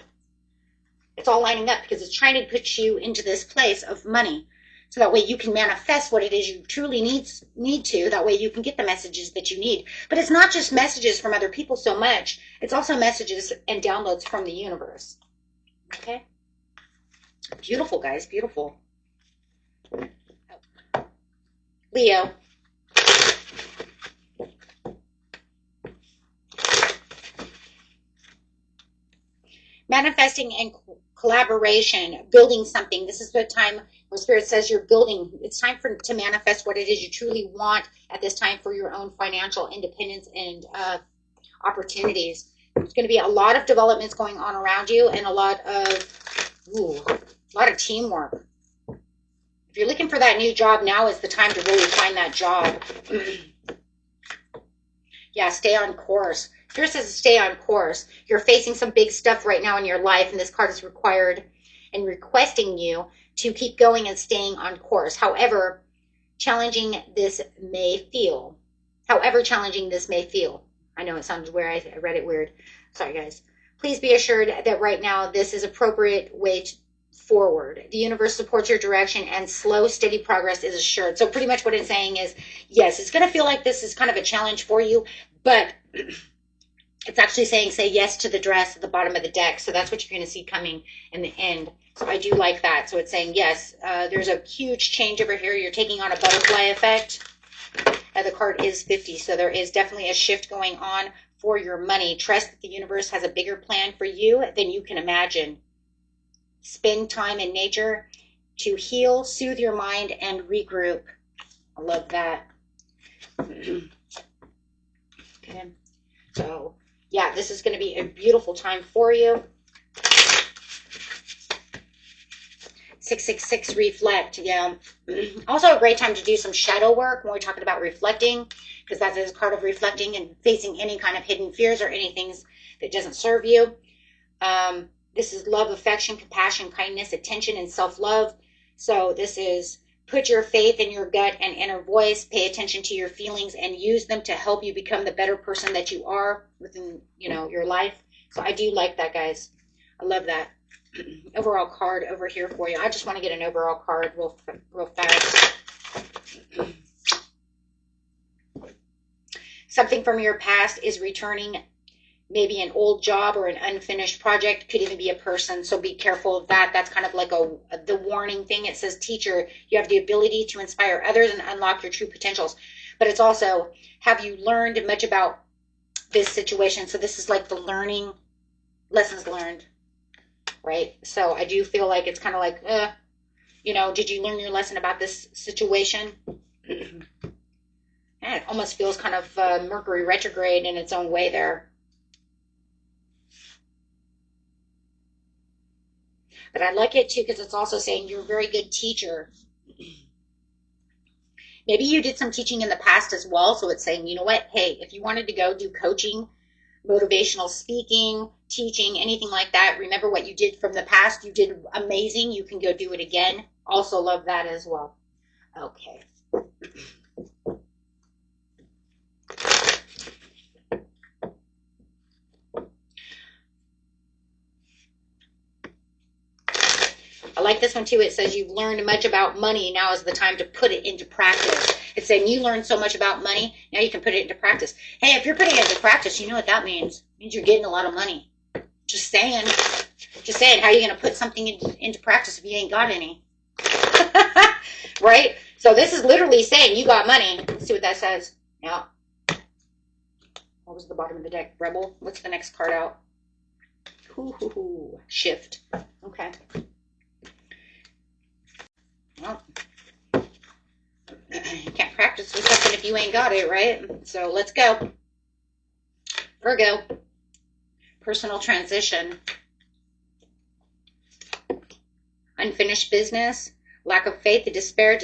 It's all lining up because it's trying to put you into this place of money. So that way you can manifest what it is you truly need to. That way you can get the messages that you need. But it's not just messages from other people so much. It's also messages and downloads from the universe. Okay? Beautiful, guys. Beautiful. Leo. Manifesting and collaboration, building something. This is the time where Spirit says you're building. It's time to manifest what it is you truly want at this time for your own financial independence and opportunities. There's going to be a lot of developments going on around you and a lot of teamwork. If you're looking for that new job, now is the time to really find that job. Yeah, stay on course. Here it says stay on course. You're facing some big stuff right now in your life, and this card is required and requesting you to keep going and staying on course. However challenging this may feel. I know it sounded weird. I read it weird. Sorry, guys. Please be assured that right now this is appropriate way forward. The universe supports your direction and slow, steady progress is assured. So pretty much what it's saying is, yes, it's going to feel like this is kind of a challenge for you, but it's actually saying say yes to the dress at the bottom of the deck. So that's what you're going to see coming in the end. So I do like that. So it's saying yes, there's a huge change over here. You're taking on a butterfly effect. And the card is 50. So there is definitely a shift going on for your money. Trust that the universe has a bigger plan for you than you can imagine. Spend time in nature to heal, soothe your mind, and regroup. I love that. Okay. So, yeah, this is going to be a beautiful time for you. 666 reflect. Yeah. Also a great time to do some shadow work when we're talking about reflecting, because that is part of reflecting and facing any kind of hidden fears or anything that doesn't serve you. This is love, affection, compassion, kindness, attention, and self-love. So this is put your faith in your gut and inner voice, pay attention to your feelings, and use them to help you become the better person that you are within, your life. So I do like that, guys. I love that. Overall card over here for you. I just want to get an overall card real fast. Something from your past is returning. Maybe an old job or an unfinished project, could even be a person. So be careful of that. That's kind of like the warning thing. It says, teacher, you have the ability to inspire others and unlock your true potentials. But it's also, have you learned much about this situation? So this is like the learning, lessons learned, right? So I do feel like it's kind of like, did you learn your lesson about this situation? And it almost feels kind of Mercury retrograde in its own way there. But I like it too because it's also saying you're a very good teacher. Maybe you did some teaching in the past as well. So it's saying, you know what? Hey, if you wanted to go do coaching, motivational speaking, teaching, anything like that, remember what you did from the past. You did amazing. You can go do it again. Also love that as well. Okay. I like this one too. It says you've learned much about money. Now is the time to put it into practice. It's saying you learned so much about money. Now you can put it into practice. Hey, if you're putting it into practice, you know what that means. It means you're getting a lot of money. Just saying. Just saying. How are you going to put something into practice if you ain't got any? Right? So this is literally saying you got money. Let's see what that says. Yeah. What was the bottom of the deck? Rebel. What's the next card out? Shift. Okay. Well, you can't practice with something if you ain't got it, right? So let's go. Virgo. Personal transition. Unfinished business. Lack of faith, the despair,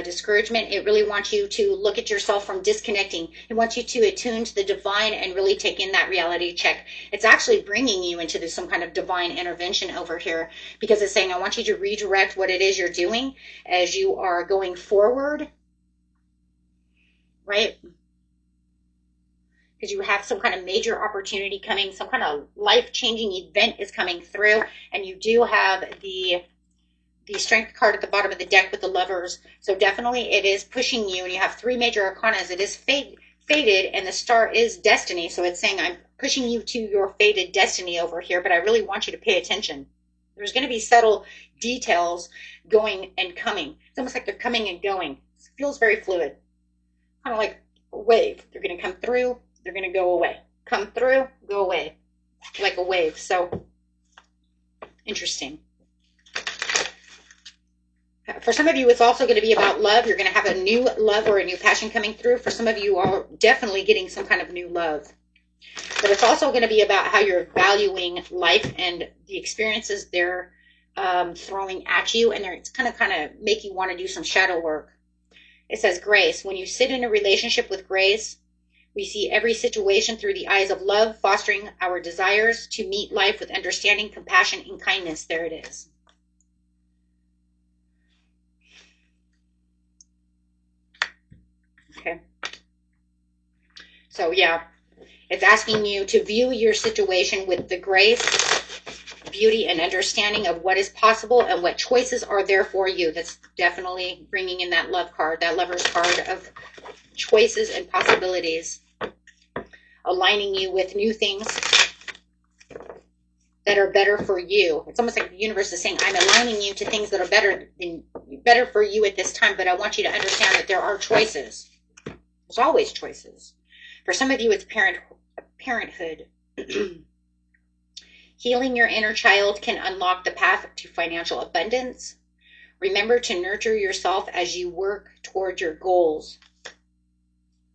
discouragement. It really wants you to look at yourself from disconnecting. It wants you to attune to the divine and really take in that reality check. It's actually bringing you into some kind of divine intervention over here, because it's saying, I want you to redirect what it is you're doing as you are going forward, right? Because you have some kind of major opportunity coming, some kind of life-changing event is coming through, and you do have the strength card at the bottom of the deck with the lovers. So definitely it is pushing you, and you have 3 major arcanas. It is fated, and the star is destiny. So it's saying I'm pushing you to your fated destiny over here, but I really want you to pay attention. There's going to be subtle details going and coming. It's almost like they're coming and going. It feels very fluid. Kind of like a wave. They're going to come through, they're going to go away. Come through, go away. Like a wave. So interesting. For some of you, it's also going to be about love. You're going to have a new love or a new passion coming through. For some of you, are definitely getting some kind of new love. But it's also going to be about how you're valuing life and the experiences they're throwing at you. And it's going to kind of make you want to do some shadow work. It says grace. When you sit in a relationship with grace, we see every situation through the eyes of love, fostering our desires to meet life with understanding, compassion, and kindness. There it is. Okay. So yeah, it's asking you to view your situation with the grace, beauty, and understanding of what is possible and what choices are there for you. That's definitely bringing in that love card, that lover's card of choices and possibilities, aligning you with new things that are better for you. It's almost like the universe is saying, I'm aligning you to things that are better for you at this time, but I want you to understand that there are choices. There's always choices. For some of you, it's parenthood. Healing your inner child can unlock the path to financial abundance. Remember to nurture yourself as you work toward your goals.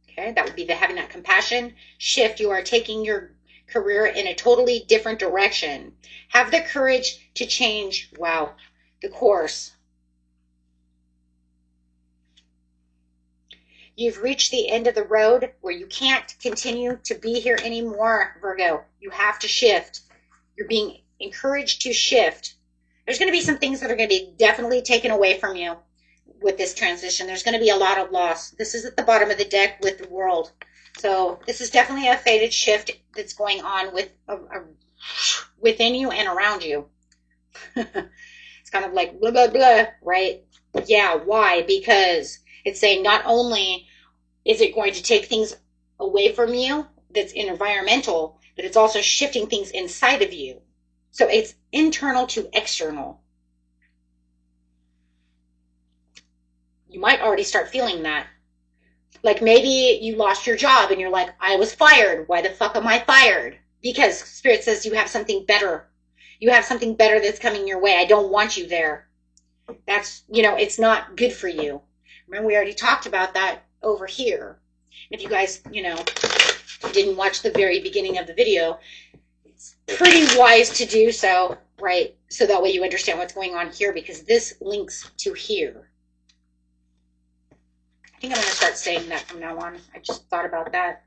Okay, that would be having that compassion. Shift, you are taking your career in a totally different direction. Have the courage to change, wow, the course. You've reached the end of the road where you can't continue to be here anymore, Virgo. You have to shift. You're being encouraged to shift. There's going to be some things that are going to be definitely taken away from you with this transition. There's going to be a lot of loss. This is at the bottom of the deck with the world. So this is definitely a fated shift that's going on with within you and around you. It's kind of like blah, blah, blah, right? Yeah, why? Because it's saying not only is it going to take things away from you that's environmental, but it's also shifting things inside of you. So it's internal to external. You might already start feeling that. Like maybe you lost your job and you're like, I was fired. Why the fuck am I fired? Because Spirit says you have something better. You have something better that's coming your way. I don't want you there. That's, it's not good for you. Remember, we already talked about that over here. If you guys, didn't watch the very beginning of the video, it's pretty wise to do so, right? So that way you understand what's going on here, because this links to here. I think I'm going to start saying that from now on. I just thought about that.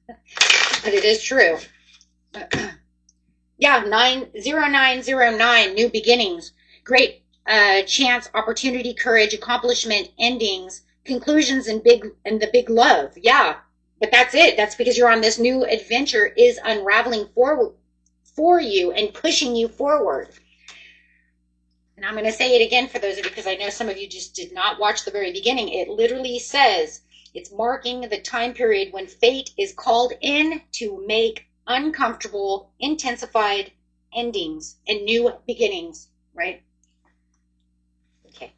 But it is true. Yeah, 0909, new beginnings. Great chance, opportunity, courage, accomplishment, endings, conclusions, and the big love. Yeah, but that's it. That's because you're on this new adventure is unraveling for you and pushing you forward. And I'm going to say it again for those of you, because I know some of you just did not watch the very beginning. It literally says it's marking the time period when fate is called in to make uncomfortable, intensified endings and new beginnings, right? Okay.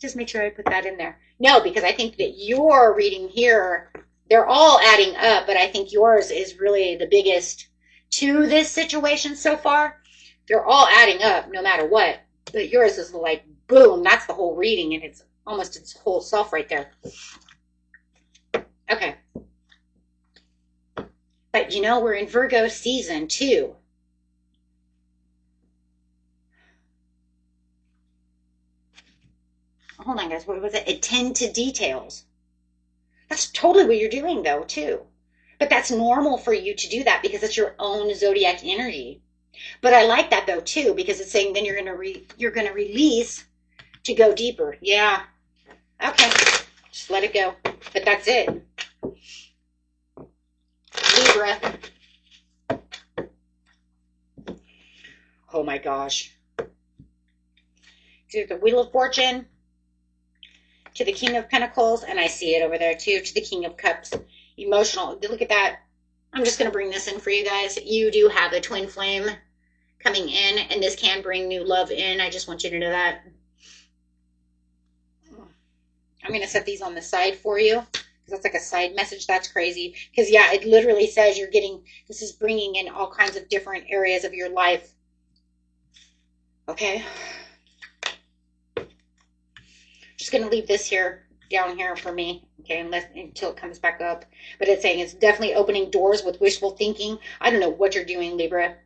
Just make sure I put that in there. No, because I think that your reading here, they're all adding up, but I think yours is really the biggest to this situation so far. They're all adding up no matter what. But yours is like, boom, that's the whole reading, and it's almost its whole self right there. Okay. But you know, we're in Virgo season too. Hold on, guys. What was it? Attend to details. That's totally what you're doing, though, too. But that's normal for you to do that because it's your own zodiac energy. But I like that, though, too, because it's saying then you're gonna release to go deeper. Yeah. Okay. Just let it go. But that's it. Libra. Oh my gosh. To the Wheel of Fortune, to the King of Pentacles, and I see it over there too, to the King of Cups. Emotional. Look at that. I'm just going to bring this in for you guys. You do have a twin flame coming in, and this can bring new love in. I just want you to know that. I'm going to set these on the side for you, because that's like a side message. That's crazy. Because, yeah, it literally says you're getting, this is bringing in all kinds of different areas of your life. Okay. Just going to leave this here, down here for me, okay, until it comes back up. But it's saying it's definitely opening doors with wishful thinking. I don't know what you're doing, Libra.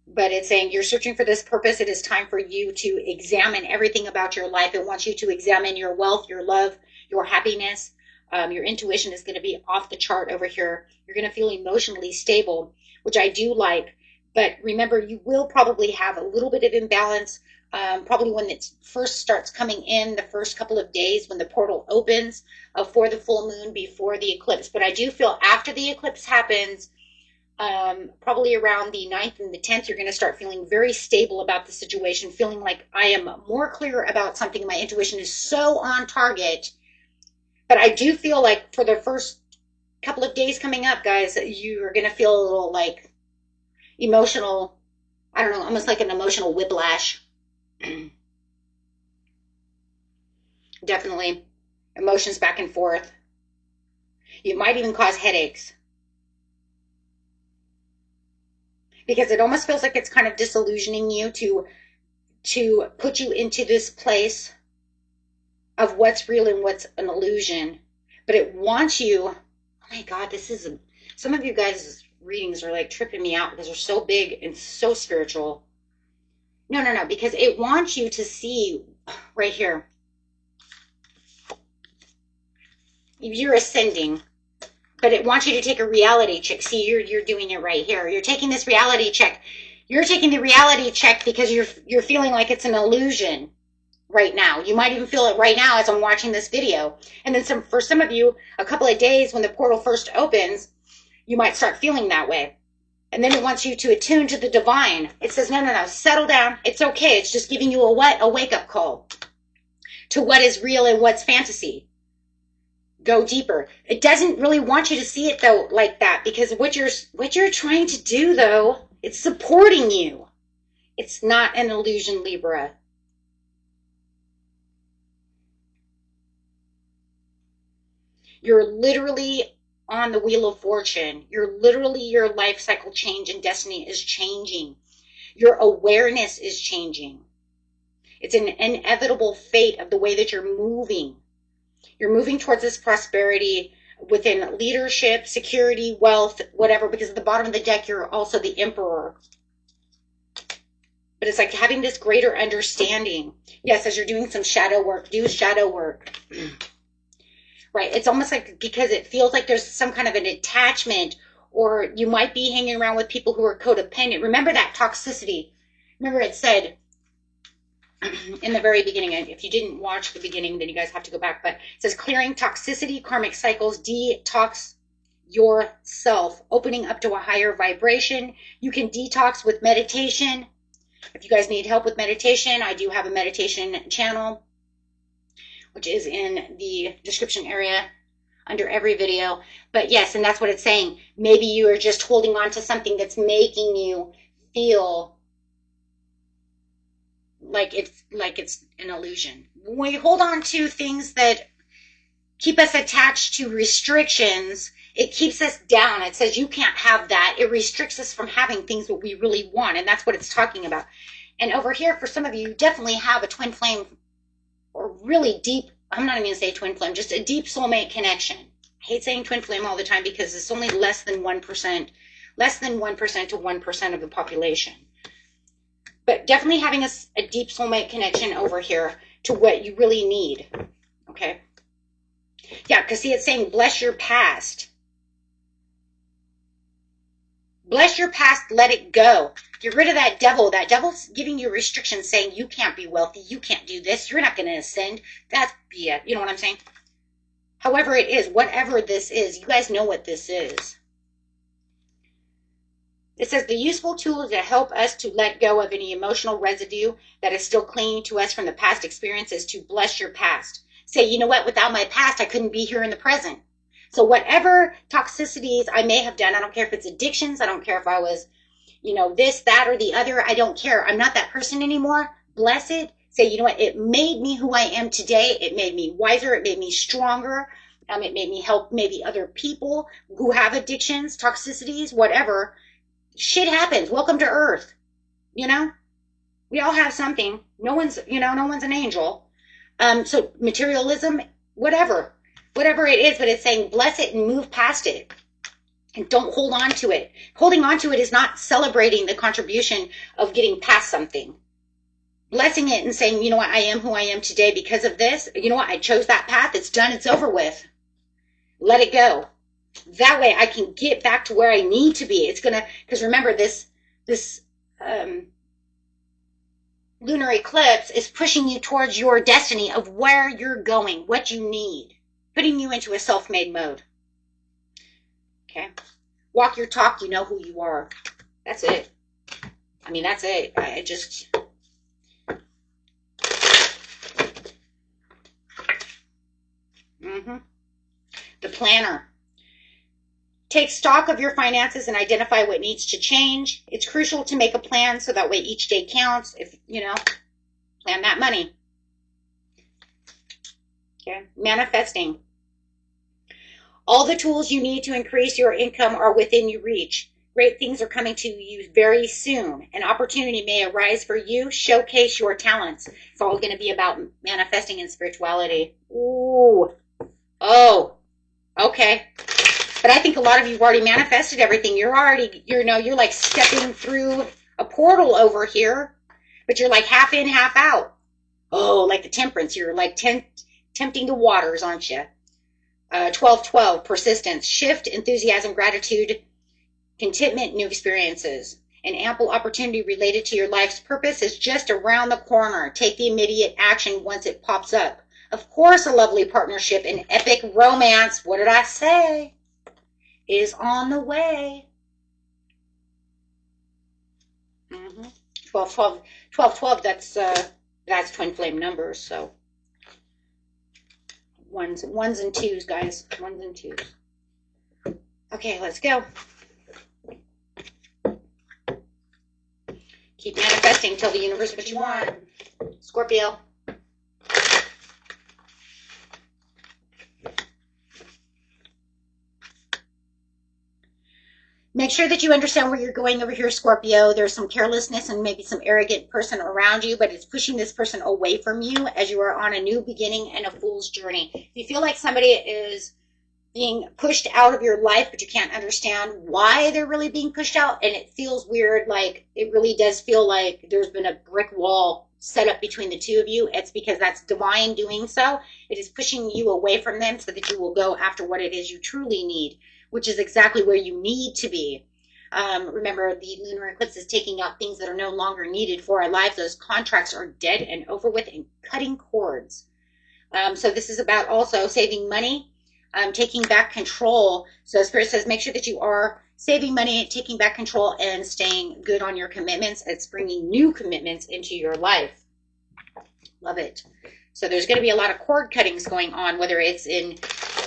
But it's saying you're searching for this purpose. It is time for you to examine everything about your life. It wants you to examine your wealth, your love, your happiness. Your intuition is going to be off the chart over here. You're going to feel emotionally stable, which I do like. But remember, you will probably have a little bit of imbalance, probably when it first starts coming in, the first couple of days when the portal opens for the full moon before the eclipse. But I do feel after the eclipse happens, probably around the 9th and the 10th, you're going to start feeling very stable about the situation, feeling like I am more clear about something. My intuition is so on target. But I do feel like for the first couple of days coming up, guys, you are going to feel a little like emotional, I don't know, almost like an emotional whiplash. Definitely emotions back and forth. You might even cause headaches, because it almost feels like it's kind of disillusioning you to put you into this place of what's real and what's an illusion. But it wants you, oh my God, some of you guys' readings are like tripping me out because they're so big and so spiritual. No, because it wants you to see right here. You're ascending, but it wants you to take a reality check. See, you're doing it right here. You're taking this reality check. You're taking the reality check because you're feeling like it's an illusion right now. You might even feel it right now as I'm watching this video. And then for some of you, a couple of days when the portal first opens, you might start feeling that way. And then it wants you to attune to the divine. It says, no, settle down. It's okay. It's just giving you a wake-up call to what is real and what's fantasy. Go deeper. It doesn't really want you to see it, though, like that, because what you're trying to do, though, it's supporting you. It's not an illusion, Libra. You're literally on the Wheel of Fortune. Your life cycle change and destiny is changing. Your awareness is changing. It's an inevitable fate of the way that you're moving. You're moving towards this prosperity within leadership, security, wealth, whatever, because at the bottom of the deck, you're also the Emperor. But it's like having this greater understanding. Yes, as you're doing some shadow work, do shadow work. Right, it's almost like because it feels like there's some kind of an attachment, or you might be hanging around with people who are codependent. Remember that toxicity. Remember it said in the very beginning, if you didn't watch the beginning, then you guys have to go back, but it says clearing toxicity, karmic cycles, detox yourself, opening up to a higher vibration. You can detox with meditation. If you guys need help with meditation, I do have a meditation channel, which is in the description area under every video. But yes, and that's what it's saying. Maybe you are just holding on to something that's making you feel like it's an illusion. When we hold on to things that keep us attached to restrictions, it keeps us down. It says you can't have that. It restricts us from having things that we really want, and that's what it's talking about. And over here, for some of you, you definitely have a twin flame or really deep, I'm not even going to say twin flame, just a deep soulmate connection. I hate saying twin flame all the time because it's only less than 1% to 1% of the population. But definitely having a deep soulmate connection over here to what you really need. Okay? Yeah, because see, it's saying bless your past. Bless your past, let it go. Get rid of that devil. That devil's giving you restrictions saying you can't be wealthy, you can't do this, you're not going to ascend. That's BS. You know what I'm saying? However it is, whatever this is, you guys know what this is. It says the useful tool to help us to let go of any emotional residue that is still clinging to us from the past experience is to bless your past. Say, you know what, without my past, I couldn't be here in the present. So whatever toxicities I may have done, I don't care if it's addictions, I don't care if I was, you know, this, that, or the other, I don't care. I'm not that person anymore. Bless it. Say, you know what, it made me who I am today. It made me wiser. It made me stronger. It made me help maybe other people who have addictions, toxicities, whatever. Shit happens. Welcome to Earth. You know, we all have something. No one's an angel. So materialism, whatever it is, but it's saying bless it and move past it. And don't hold on to it. Holding on to it is not celebrating the contribution of getting past something. Blessing it and saying, you know what, I am who I am today because of this. You know what, I chose that path. It's done. It's over with. Let it go. That way I can get back to where I need to be. It's going to, because remember this lunar eclipse is pushing you towards your destiny of where you're going, what you need, putting you into a self-made mode. Okay. Walk your talk. You know who you are. That's it. I mean, that's it. I just... The planner. Take stock of your finances and identify what needs to change. It's crucial to make a plan so that way each day counts. If, you know, plan that money. Okay. Manifesting. All the tools you need to increase your income are within your reach. Great things are coming to you very soon. An opportunity may arise for you. Showcase your talents. It's all going to be about manifesting and spirituality. Ooh. Oh. Okay. But I think a lot of you have already manifested everything. You're like stepping through a portal over here, but you're like half in, half out. Oh, like the temperance. You're like tempting the waters, aren't you? 12-12, persistence, shift, enthusiasm, gratitude, contentment, new experiences. An ample opportunity related to your life's purpose is just around the corner. Take the immediate action once it pops up. Of course, a lovely partnership, an epic romance, what did I say, is on the way. 12-12, that's twin flame numbers, so ones and twos, guys. Ones and twos. Okay, let's go. Keep manifesting. Tell the universe what you want. Scorpio. Make sure that you understand where you're going over here, Scorpio. There's some carelessness and maybe some arrogant person around you, but it's pushing this person away from you as you are on a new beginning and a fool's journey. If you feel like somebody is being pushed out of your life, but you can't understand why they're really being pushed out, and it feels weird, like it really does feel like there's been a brick wall set up between the two of you, it's because that's divine doing so. It is pushing you away from them so that you will go after what it is you truly need, which is exactly where you need to be. Remember, the lunar eclipse is taking out things that are no longer needed for our lives. Those contracts are dead and over with and cutting cords. So this is about also saving money, taking back control. So Spirit says, make sure that you are saving money, taking back control, and staying good on your commitments. It's bringing new commitments into your life. Love it. So there's going to be a lot of cord cuttings going on, whether it's in,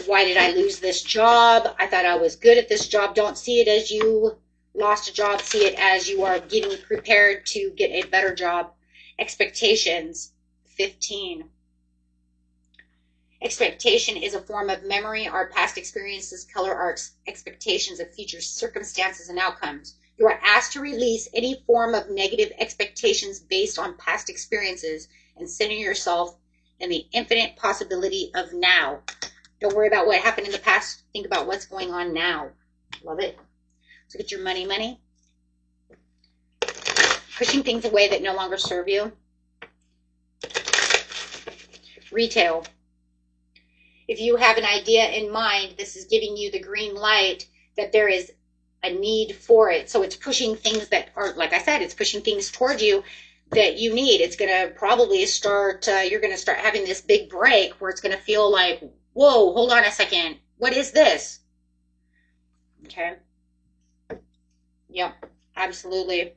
why did I lose this job? I thought I was good at this job. Don't see it as you lost a job. See it as you are getting prepared to get a better job. Expectations, 15. Expectation is a form of memory. Our past experiences color our expectations of future circumstances and outcomes. You are asked to release any form of negative expectations based on past experiences and center yourself in the infinite possibility of now. Don't worry about what happened in the past. Think about what's going on now. Love it. So get your money, money. Pushing things away that no longer serve you. Retail. If you have an idea in mind, this is giving you the green light that there is a need for it. So it's pushing things that are, like I said, it's pushing things toward you that you need. It's going to probably start, you're going to start having this big break where it's going to feel like, whoa, hold on a second. What is this? Okay. Yep, absolutely.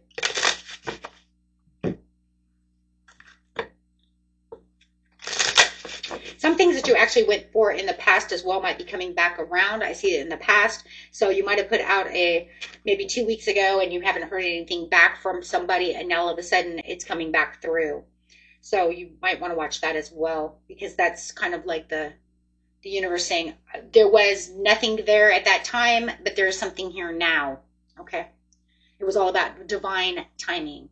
Some things that you actually went for in the past as well might be coming back around. I see it in the past. So you might have put out maybe 2 weeks ago and you haven't heard anything back from somebody, and now all of a sudden it's coming back through. So you might want to watch that as well, because that's kind of like the universe saying there was nothing there at that time, but there is something here now. Okay. It was all about divine timing.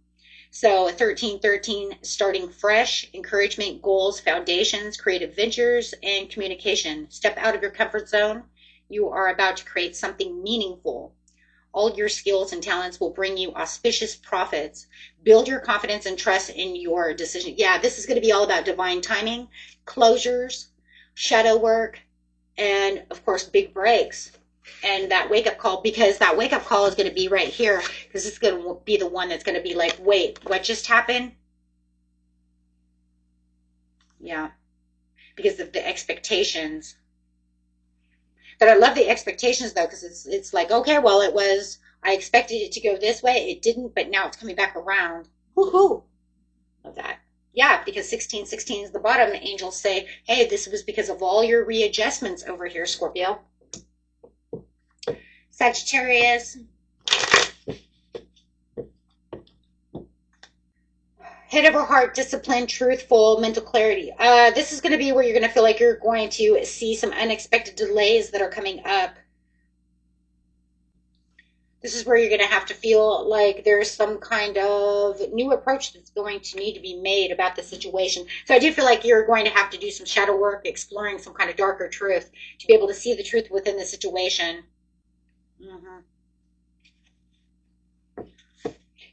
So 1313, starting fresh, encouragement, goals, foundations, creative ventures, and communication. Step out of your comfort zone. You are about to create something meaningful. All your skills and talents will bring you auspicious profits. Build your confidence and trust in your decision. Yeah, this is going to be all about divine timing, closures, shadow work, and of course, big breaks. And that wake-up call, because that wake-up call is going to be right here, because it's going to be the one that's going to be like, wait, what just happened? Yeah, because of the expectations. But I love the expectations, though, because it's like, okay, well, I expected it to go this way. It didn't, but now it's coming back around. Woohoo! Love that. Yeah, because 1616 is the bottom. The angels say, hey, this was because of all your readjustments over here, Scorpio. Sagittarius. Head over heart, discipline, truthful, mental clarity. This is going to be where you're going to feel like you're going to see some unexpected delays that are coming up. This is where you're going to have to feel like there's some kind of new approach that's going to need to be made about the situation. So I do feel like you're going to have to do some shadow work, exploring some kind of darker truth to be able to see the truth within the situation.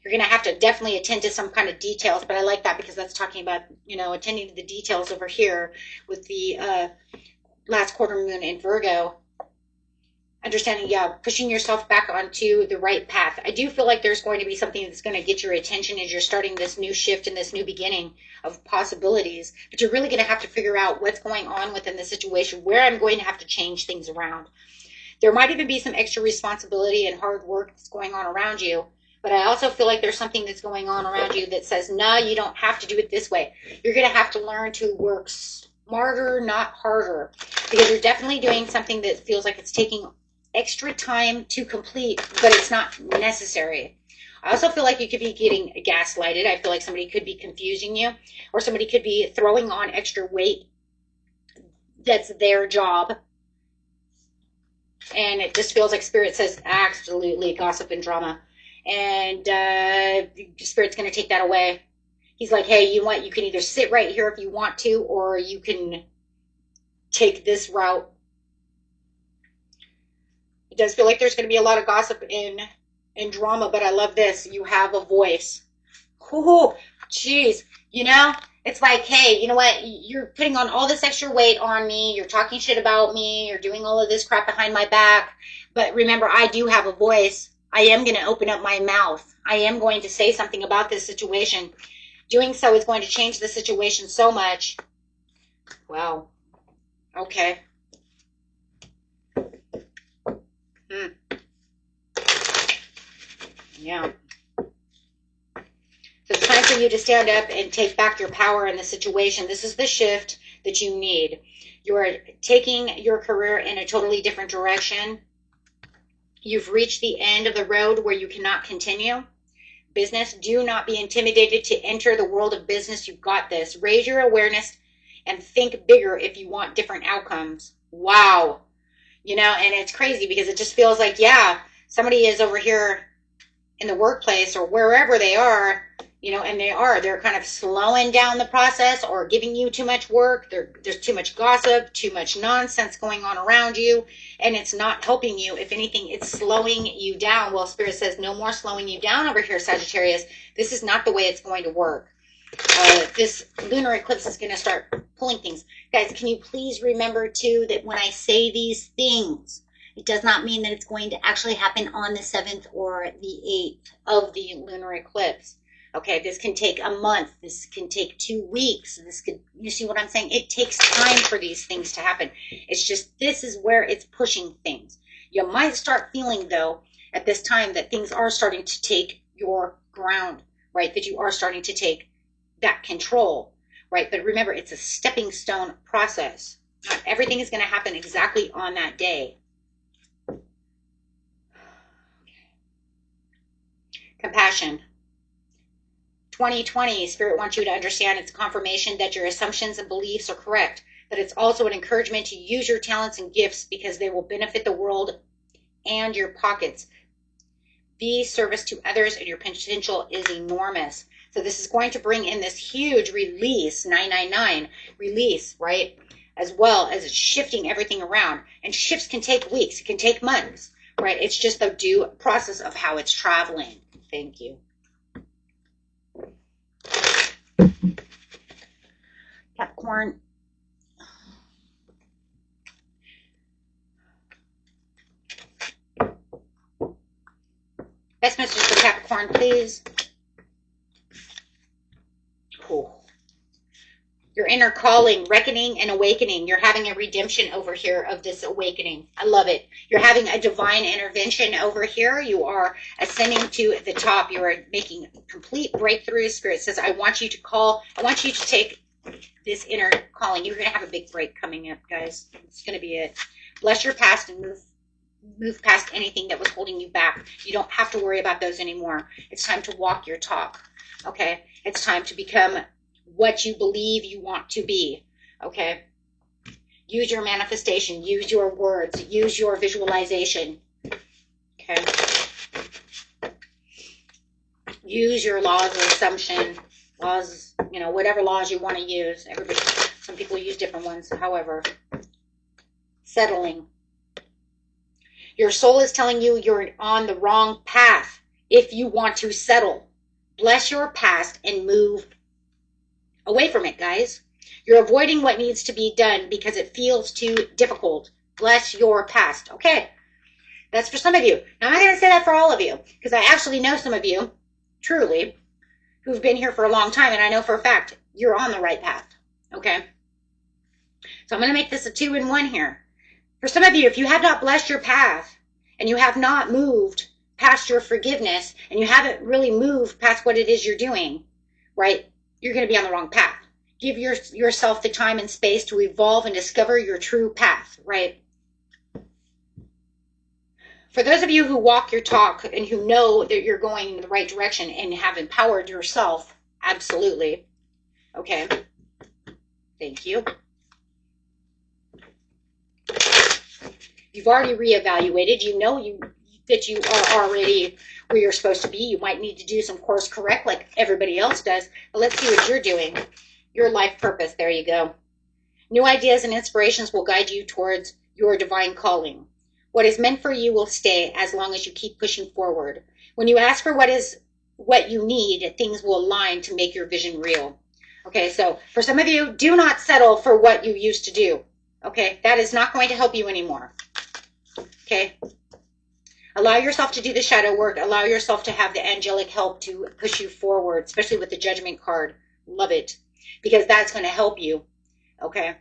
You're going to have to definitely attend to some kind of details, but I like that because that's talking about, attending to the details over here with the last quarter moon in Virgo. Understanding, yeah, pushing yourself back onto the right path. I do feel like there's going to be something that's going to get your attention as you're starting this new shift and this new beginning of possibilities, but you're really going to have to figure out what's going on within the situation, where I'm going to have to change things around. There might even be some extra responsibility and hard work that's going on around you, but I also feel like there's something that's going on around you that says, no, you don't have to do it this way. You're going to have to learn to work smarter, not harder, because you're definitely doing something that feels like it's taking extra time to complete, but it's not necessary. I also feel like you could be getting gaslighted. I feel like somebody could be confusing you, or somebody could be throwing on extra weight that's their job. And it just feels like Spirit says, absolutely, gossip and drama. And Spirit's going to take that away. He's like, hey, you know what? You can either sit right here if you want to, or you can take this route. It does feel like there's going to be a lot of gossip and drama, but I love this. You have a voice. Oh, jeez. It's like, hey, you know what? You're putting on all this extra weight on me. You're talking shit about me. You're doing all of this crap behind my back. But remember, I do have a voice. I am going to open up my mouth. I am going to say something about this situation. Doing so is going to change the situation so much. Wow. Okay. Yeah. So it's time for you to stand up and take back your power in the situation. This is the shift that you need. You are taking your career in a totally different direction. You've reached the end of the road where you cannot continue. Business, do not be intimidated to enter the world of business. You've got this. Raise your awareness and think bigger if you want different outcomes. Wow. You know, and it's crazy because it just feels like, yeah, somebody is over here in the workplace or wherever they are, you know, and they're kind of slowing down the process or giving you too much work. There's too much gossip, too much nonsense going on around you, and it's not helping you. If anything, it's slowing you down. Well, Spirit says no more slowing you down over here, Sagittarius. This is not the way it's going to work. This lunar eclipse is going to start pulling things. Guys, can you please remember, too, that when I say these things, it does not mean that it's going to actually happen on the 7th or the 8th of the lunar eclipse. Okay, this can take a month. This can take 2 weeks. You see what I'm saying? It takes time for these things to happen. It's just, this is where it's pushing things. You might start feeling, though, at this time that things are starting to take your ground, right? That you are starting to take that control, right? But remember, it's a stepping stone process. Not everything is going to happen exactly on that day. Compassion. 2020, Spirit wants you to understand it's a confirmation that your assumptions and beliefs are correct, but it's also an encouragement to use your talents and gifts because they will benefit the world and your pockets. Be service to others and your potential is enormous. So this is going to bring in this huge release, 999, release, right? As well as it's shifting everything around. And shifts can take weeks, it can take months, right? It's just the due process of how it's traveling. Thank you. Capricorn. Best message for Capricorn, please. Cool. Your inner calling, reckoning, and awakening. You're having a redemption over here of this awakening. I love it. You're having a divine intervention over here. You are ascending to the top. You are making complete breakthroughs. Spirit says, I want you to take this inner calling. You're going to have a big break coming up, guys. It's going to be it. Bless your past and move past anything that was holding you back. You don't have to worry about those anymore. It's time to walk your talk. Okay? It's time to become what you believe you want to be. Okay? Use your manifestation. Use your words. Use your visualization. Okay? Use your laws of assumption. Laws, you know, whatever laws you want to use. Some people use different ones. However, settling. Your soul is telling you you're on the wrong path if you want to settle. Bless your past and move away from it, guys. You're avoiding what needs to be done because it feels too difficult. Bless your past. Okay. That's for some of you. Now, I'm not going to say that for all of you because I actually know some of you, truly, who've been here for a long time, and I know for a fact you're on the right path. Okay? So I'm going to make this a 2-in-1 here. For some of you, if you have not blessed your path and you have not moved past your forgiveness and you haven't really moved past what it is you're doing, right, you're going to be on the wrong path. Give yourself the time and space to evolve and discover your true path, right? For those of you who walk your talk and who know that you're going in the right direction and have empowered yourself, absolutely. Okay. Thank you. You've already reevaluated. You know that you are already where you're supposed to be. You might need to do some course correct like everybody else does. But let's see what you're doing. Your life purpose. There you go. New ideas and inspirations will guide you towards your divine calling. What is meant for you will stay as long as you keep pushing forward. When you ask for what you need, things will align to make your vision real. Okay, so for some of you, do not settle for what you used to do. Okay, that is not going to help you anymore. Okay, allow yourself to do the shadow work. Allow yourself to have the angelic help to push you forward, especially with the Judgment card. Love it, because that's going to help you. Okay,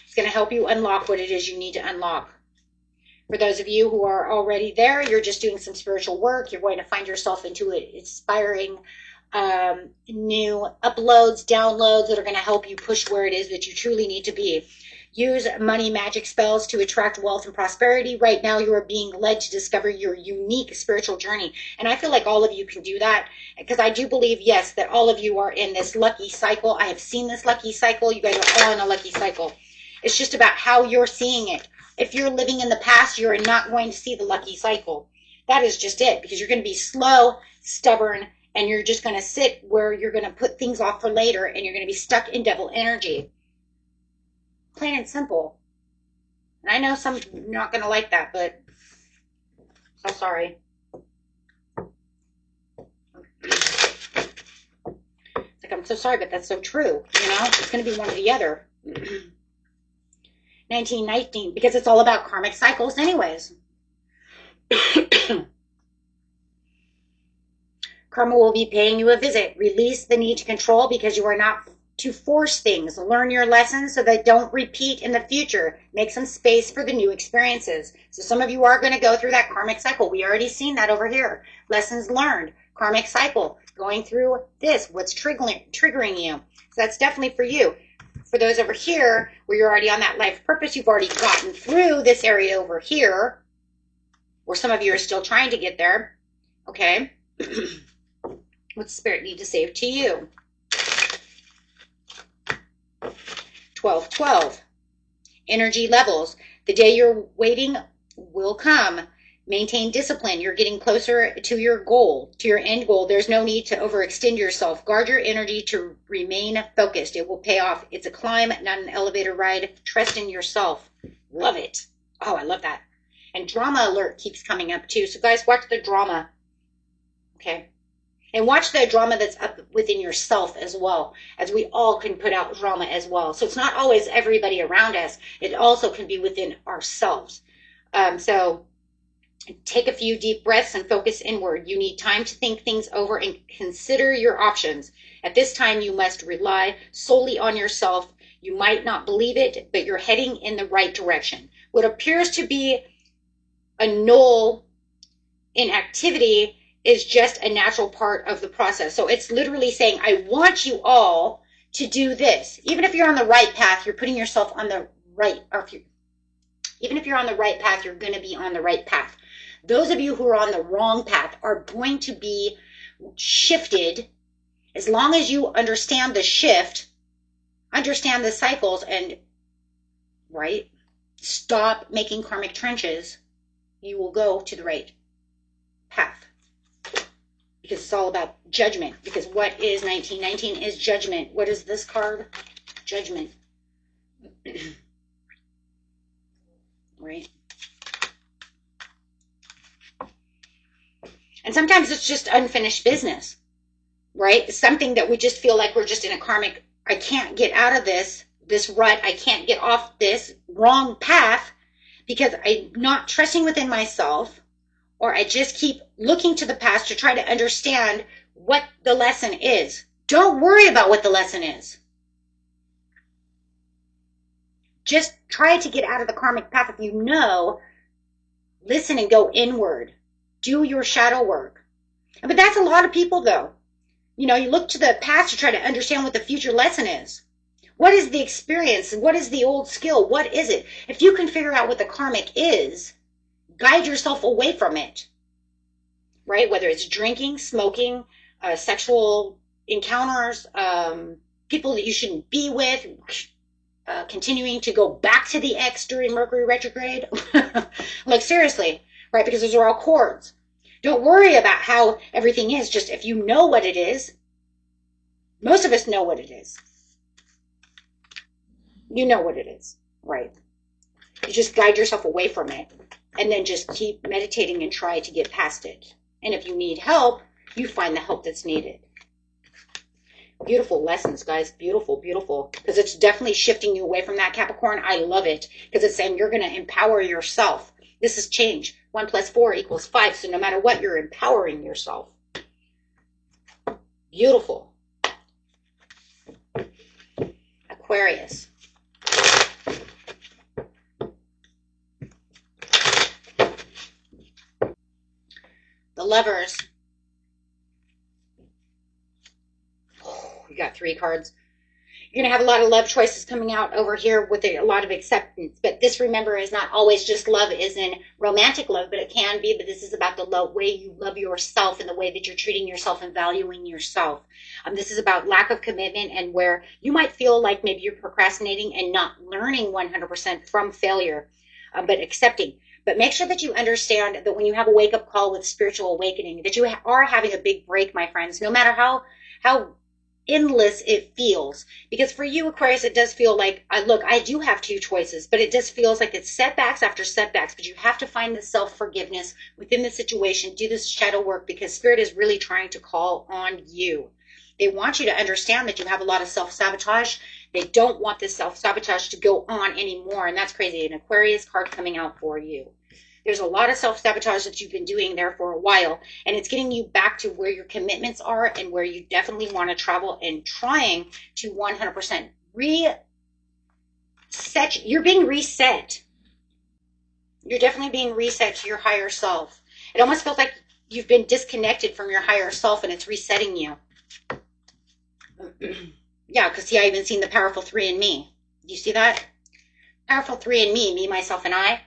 it's going to help you unlock what it is you need to unlock. For those of you who are already there, you're just doing some spiritual work. You're going to find yourself into inspiring new uploads, downloads that are going to help you push where it is that you truly need to be. Use money magic spells to attract wealth and prosperity. Right now, you are being led to discover your unique spiritual journey. And I feel like all of you can do that, because I do believe, yes, that all of you are in this lucky cycle. I have seen this lucky cycle. You guys are all in a lucky cycle. It's just about how you're seeing it. If you're living in the past, you're not going to see the lucky cycle. That is just it, because you're going to be slow, stubborn, and you're just going to sit where you're going to put things off for later, and you're going to be stuck in devil energy. Plain and simple. And I know some are not going to like that, but so sorry. It's like, I'm so sorry, but that's so true. You know, it's going to be one or the other. 1919, because it's all about karmic cycles anyways. Karma will be paying you a visit. Release the need to control, because you are not to force things. Learn your lessons so they don't repeat in the future. Make some space for the new experiences. So some of you are going to go through that karmic cycle. We already seen that over here. Lessons learned, karmic cycle, going through this, what's triggering you. So that's definitely for you. For those over here, where you're already on that life purpose, you've already gotten through this area over here, or some of you are still trying to get there. Okay. What's Spirit need to say to you? 1212. Energy levels. The day you're waiting will come. Maintain discipline. You're getting closer to your goal, to your end goal. There's no need to overextend yourself. Guard your energy to remain focused. It will pay off. It's a climb, not an elevator ride. Trust in yourself. Love it. Oh, I love that. And drama alert keeps coming up too. So guys, watch the drama. Okay. And watch the drama that's up within yourself as well, as we all can put out drama as well. So it's not always everybody around us. It also can be within ourselves. So take a few deep breaths and focus inward. You need time to think things over and consider your options. At this time, you must rely solely on yourself. You might not believe it, but you're heading in the right direction. What appears to be a null inactivity is just a natural part of the process. So it's literally saying, I want you all to do this. Even if you're on the right path, you're putting yourself on the right, even if you're on the right path, you're going to be on the right path. Those of you who are on the wrong path are going to be shifted. As long as you understand the shift, understand the cycles, and stop making karmic trenches, you will go to the right path. Because it's all about judgment. Because what is 1919 is judgment. What is this card? Judgment. Right? And sometimes it's just unfinished business. Right? It's something that we just feel like we're just in a karmic, I can't get out of this rut. I can't get off this wrong path because I'm not trusting within myself. Or I just keep looking to the past to try to understand what the lesson is. Don't worry about what the lesson is. Just try to get out of the karmic path. If you know, listen and go inward. Do your shadow work. But that's a lot of people, though. You know, you look to the past to try to understand what the future lesson is. What is the experience? What is the old skill? What is it? If you can figure out what the karmic is, guide yourself away from it, right? Whether it's drinking, smoking, sexual encounters, people that you shouldn't be with, continuing to go back to the ex during Mercury retrograde. Like, seriously, right? Because those are all cords. Don't worry about how everything is. Just if you know what it is, most of us know what it is. You know what it is, right? You just guide yourself away from it. And then just keep meditating and try to get past it. And if you need help, you find the help that's needed. Beautiful lessons, guys. Beautiful, beautiful. Because it's definitely shifting you away from that Capricorn. I love it. Because it's saying you're going to empower yourself. This is change. 1 + 4 = 5. So no matter what, you're empowering yourself. Beautiful. Aquarius. Lovers. Oh, you got 3 cards. You're going to have a lot of love choices coming out over here with a lot of acceptance. But this, remember, is not always just love as in romantic love, but it can be. But this is about the way you love yourself and the way that you're treating yourself and valuing yourself. This is about lack of commitment and where you might feel like maybe you're procrastinating and not learning 100% from failure, but accepting. But make sure that you understand that when you have a wake-up call with spiritual awakening, that you are having a big break, my friends, no matter how endless it feels. Because for you, Aquarius, it does feel like, look, I do have 2 choices, but it just feels like it's setbacks after setbacks. But you have to find the self-forgiveness within the situation, do this shadow work, because Spirit is really trying to call on you. They want you to understand that you have a lot of self-sabotage. They don't want this self-sabotage to go on anymore, and that's crazy. An Aquarius card coming out for you. There's a lot of self-sabotage that you've been doing there for a while, and it's getting you back to where your commitments are and where you definitely want to travel and trying to 100% reset. You're being reset. You're definitely being reset to your higher self. It almost feels like you've been disconnected from your higher self, and it's resetting you. Yeah, because see, I even seen the powerful 3 in me. Do you see that? Powerful 3 in me, myself, and I.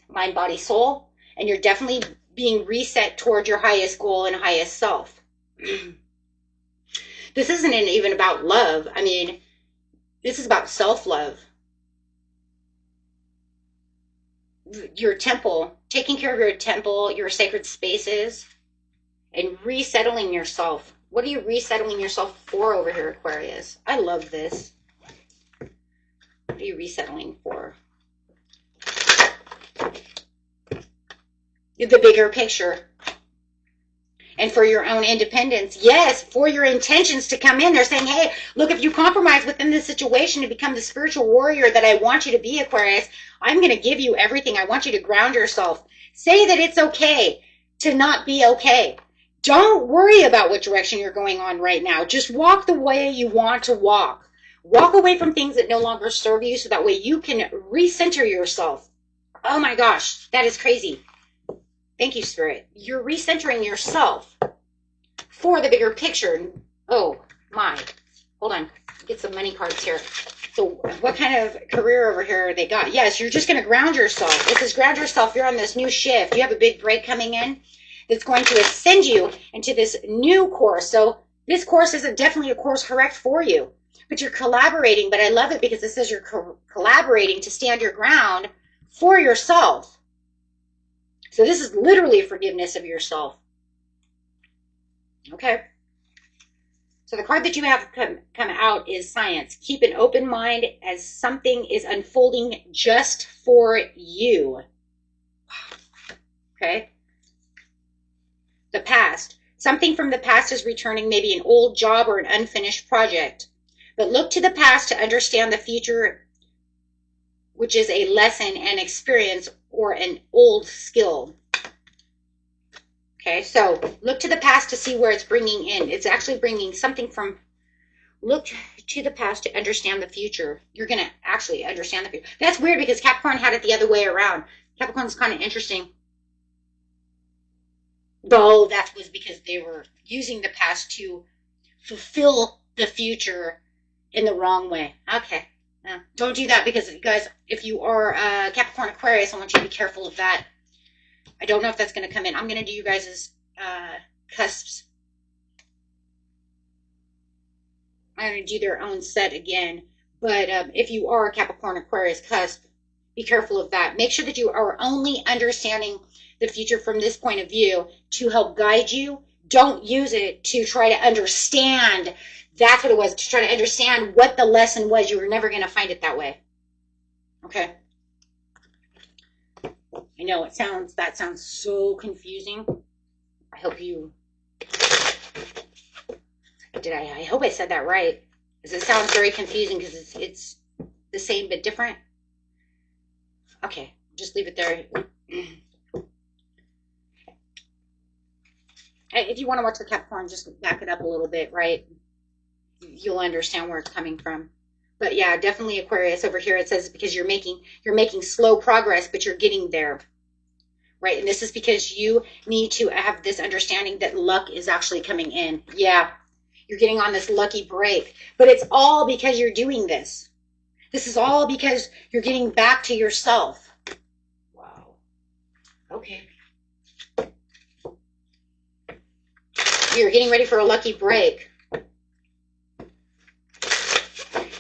Mind, body, soul, and you're definitely being reset toward your highest goal and highest self. This isn't even about love. I mean, this is about self-love. Your temple, taking care of your temple, your sacred spaces, and resettling yourself. What are you resettling yourself for over here, Aquarius? I love this. What are you resettling for? The bigger picture. And for your own independence. Yes, for your intentions to come in. They're saying, hey, look, if you compromise within this situation to become the spiritual warrior that I want you to be, Aquarius, I'm going to give you everything. I want you to ground yourself. Say that it's okay to not be okay. Don't worry about what direction you're going on right now. Just walk the way you want to walk. Walk away from things that no longer serve you so that way you can recenter yourself. Oh my gosh, that is crazy. Thank you, Spirit. You're recentering yourself for the bigger picture. Oh, my. Hold on. Get some money cards here. So what kind of career over here they got? Yes, you're just going to ground yourself. This is ground yourself. You're on this new shift. You have a big break coming in that's going to ascend you into this new course. So this course isn't definitely a course correct for you. But you're collaborating. But I love it because it says you're collaborating to stand your ground for yourself. So this is literally forgiveness of yourself. Okay. So the card that you have come out is Science. Keep an open mind as something is unfolding just for you. Okay. The past. Something from the past is returning, maybe an old job or an unfinished project. But look to the past to understand the future, which is a lesson and experience or an old skill. Okay, so look to the past to see where it's bringing in. It's actually bringing something from, look to the past to understand the future. You're going to actually understand the future. That's weird because Capricorn had it the other way around. Capricorn's kind of interesting. Though that was because they were using the past to fulfill the future in the wrong way. Okay. No, don't do that because, you guys, if you are Capricorn Aquarius, I want you to be careful of that. I don't know if that's going to come in. I'm going to do you guys' cusps. I'm going to do their own set again. But if you are a Capricorn Aquarius cusp, be careful of that. Make sure that you are only understanding the future from this point of view to help guide you. Don't use it to try to understand. That's what it was, to try to understand what the lesson was. You were never going to find it that way. Okay. I know that sounds so confusing. I hope you, I hope I said that right. Because it sounds very confusing because it's the same but different. Okay, just leave it there. If you want to watch the Capricorn, just back it up a little bit, right? You'll understand where it's coming from. But yeah, definitely Aquarius over here. It says because you're making slow progress, but you're getting there. right? And this is because you need to have this understanding that luck is actually coming in. Yeah, you're getting on this lucky break, but it's all because you're doing this. This is all because you're getting back to yourself. Wow. Okay. You're getting ready for a lucky break.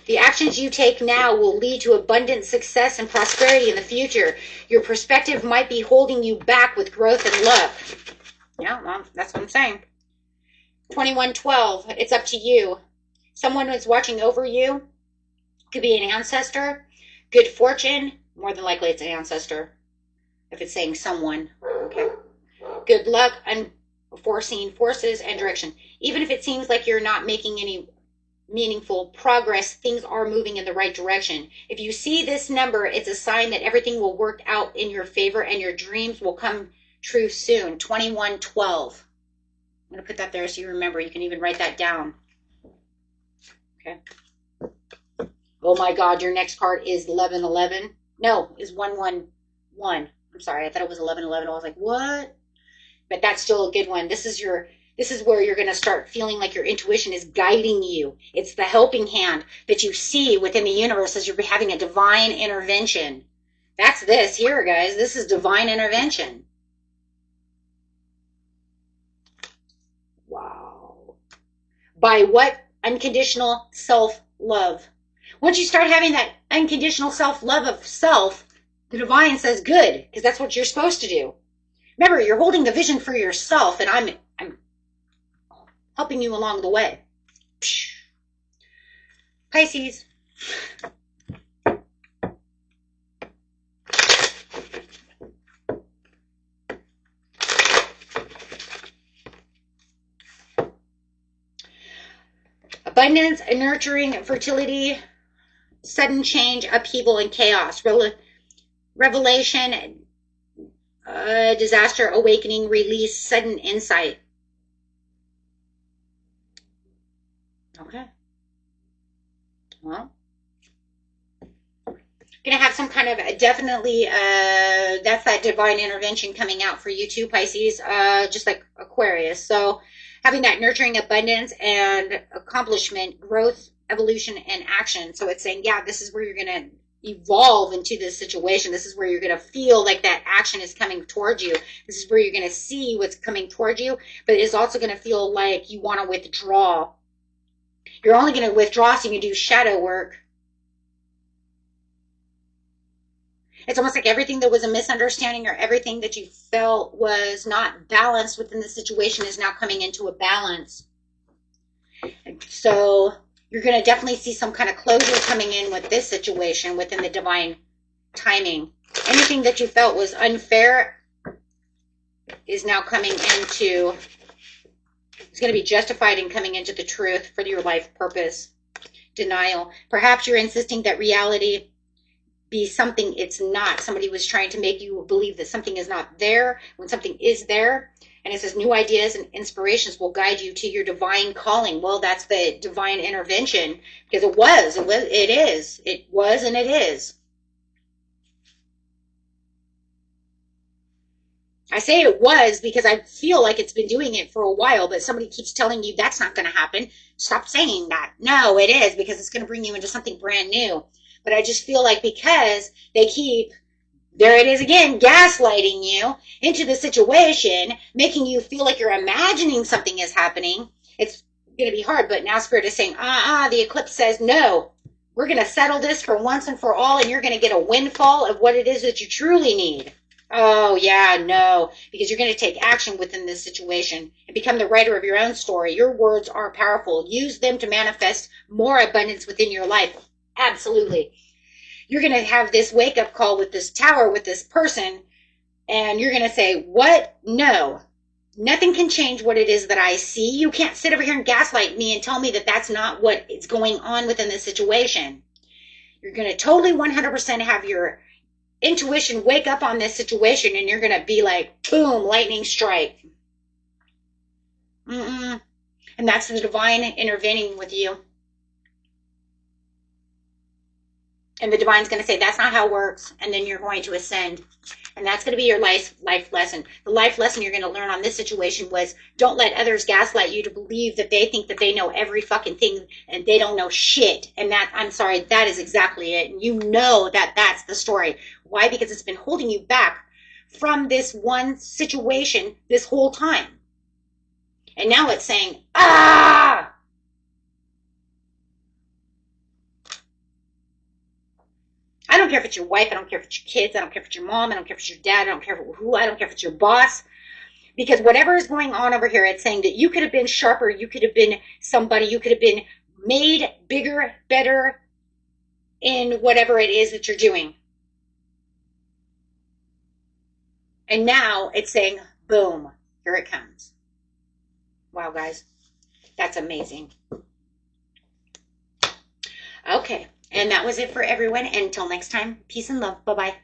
The actions you take now will lead to abundant success and prosperity in the future. Your perspective might be holding you back with growth and luck. Yeah, well, that's what I'm saying. 2112, it's up to you. Someone is watching over you. Could be an ancestor. Good fortune. More than likely it's an ancestor. If it's saying someone. Okay. Good luck, unforeseen forces, and direction. Even if it seems like you're not making any meaningful progress, things are moving in the right direction. If you see this number, it's a sign that everything will work out in your favor and your dreams will come true soon. 2112. I'm going to put that there so you remember. You can even write that down. Okay. Oh my God, your next card is 1111. No, is 111. I'm sorry, I thought it was 1111. I was like, what? But that's still a good one. This is where you're going to start feeling like your intuition is guiding you. It's the helping hand that you see within the universe as you're having a divine intervention. That's this here, guys. This is divine intervention. Wow. By what? Unconditional self-love. Once you start having that unconditional self-love of self, the divine says good, because that's what you're supposed to do. Remember, you're holding the vision for yourself, and I'm helping you along the way. Pisces. Abundance, nurturing, fertility, sudden change, upheaval, and chaos. Revelation, disaster, awakening, release, sudden insight. Okay. Well, going to have some kind of definitely, that's that divine intervention coming out for you too, Pisces, just like Aquarius. So having that nurturing abundance and accomplishment, growth, evolution, and action. So it's saying, yeah, this is where you're going to evolve into this situation. This is where you're going to feel like that action is coming towards you. This is where you're going to see what's coming towards you, but it's also going to feel like you want to withdraw. You're only going to withdraw so you can do shadow work. It's almost like everything that was a misunderstanding or everything that you felt was not balanced within the situation is now coming into a balance. So you're going to definitely see some kind of closure coming in with this situation within the divine timing. Anything that you felt was unfair is now coming into, it's going to be justified in coming into the truth for your life purpose. Denial. Perhaps you're insisting that reality be something it's not. Somebody was trying to make you believe that something is not there when something is there. And it says new ideas and inspirations will guide you to your divine calling. Well, that's the divine intervention, because it was, and it is. I say it was because I feel like it's been doing it for a while, but somebody keeps telling you that's not going to happen. Stop saying that. No, it is, because it's going to bring you into something brand new. But I just feel like because they keep, there it is again, gaslighting you into the situation, making you feel like you're imagining something is happening, it's going to be hard. But now Spirit is saying, the eclipse says, no, we're going to settle this for once and for all, and you're going to get a windfall of what it is that you truly need. Oh, yeah, no, because you're going to take action within this situation and become the writer of your own story. Your words are powerful. Use them to manifest more abundance within your life. Absolutely. You're going to have this wake-up call with this tower, with this person, and you're going to say, what? No. Nothing can change what it is that I see. You can't sit over here and gaslight me and tell me that that's not what is going on within this situation. You're going to totally 100% have your intuition wake up on this situation, and you're going to be like, boom, lightning strike. And that's the divine intervening with you. And the divine's going to say, that's not how it works. And then you're going to ascend. And that's going to be your life lesson. The life lesson you're going to learn on this situation was, don't let others gaslight you to believe that they think that they know every fucking thing and they don't know shit. And that, I'm sorry, that is exactly it. And you know that that's the story. Why? Because it's been holding you back from this one situation this whole time. And now it's saying, ah! I don't care if it's your wife. I don't care if it's your kids. I don't care if it's your mom. I don't care if it's your dad. I don't care who. I don't care if it's your boss. Because whatever is going on over here, it's saying that you could have been sharper. You could have been somebody. You could have been made bigger, better in whatever it is that you're doing. And now it's saying, boom, here it comes. Wow, guys. That's amazing. Okay. And that was it for everyone. Until next time, peace and love. Bye-bye.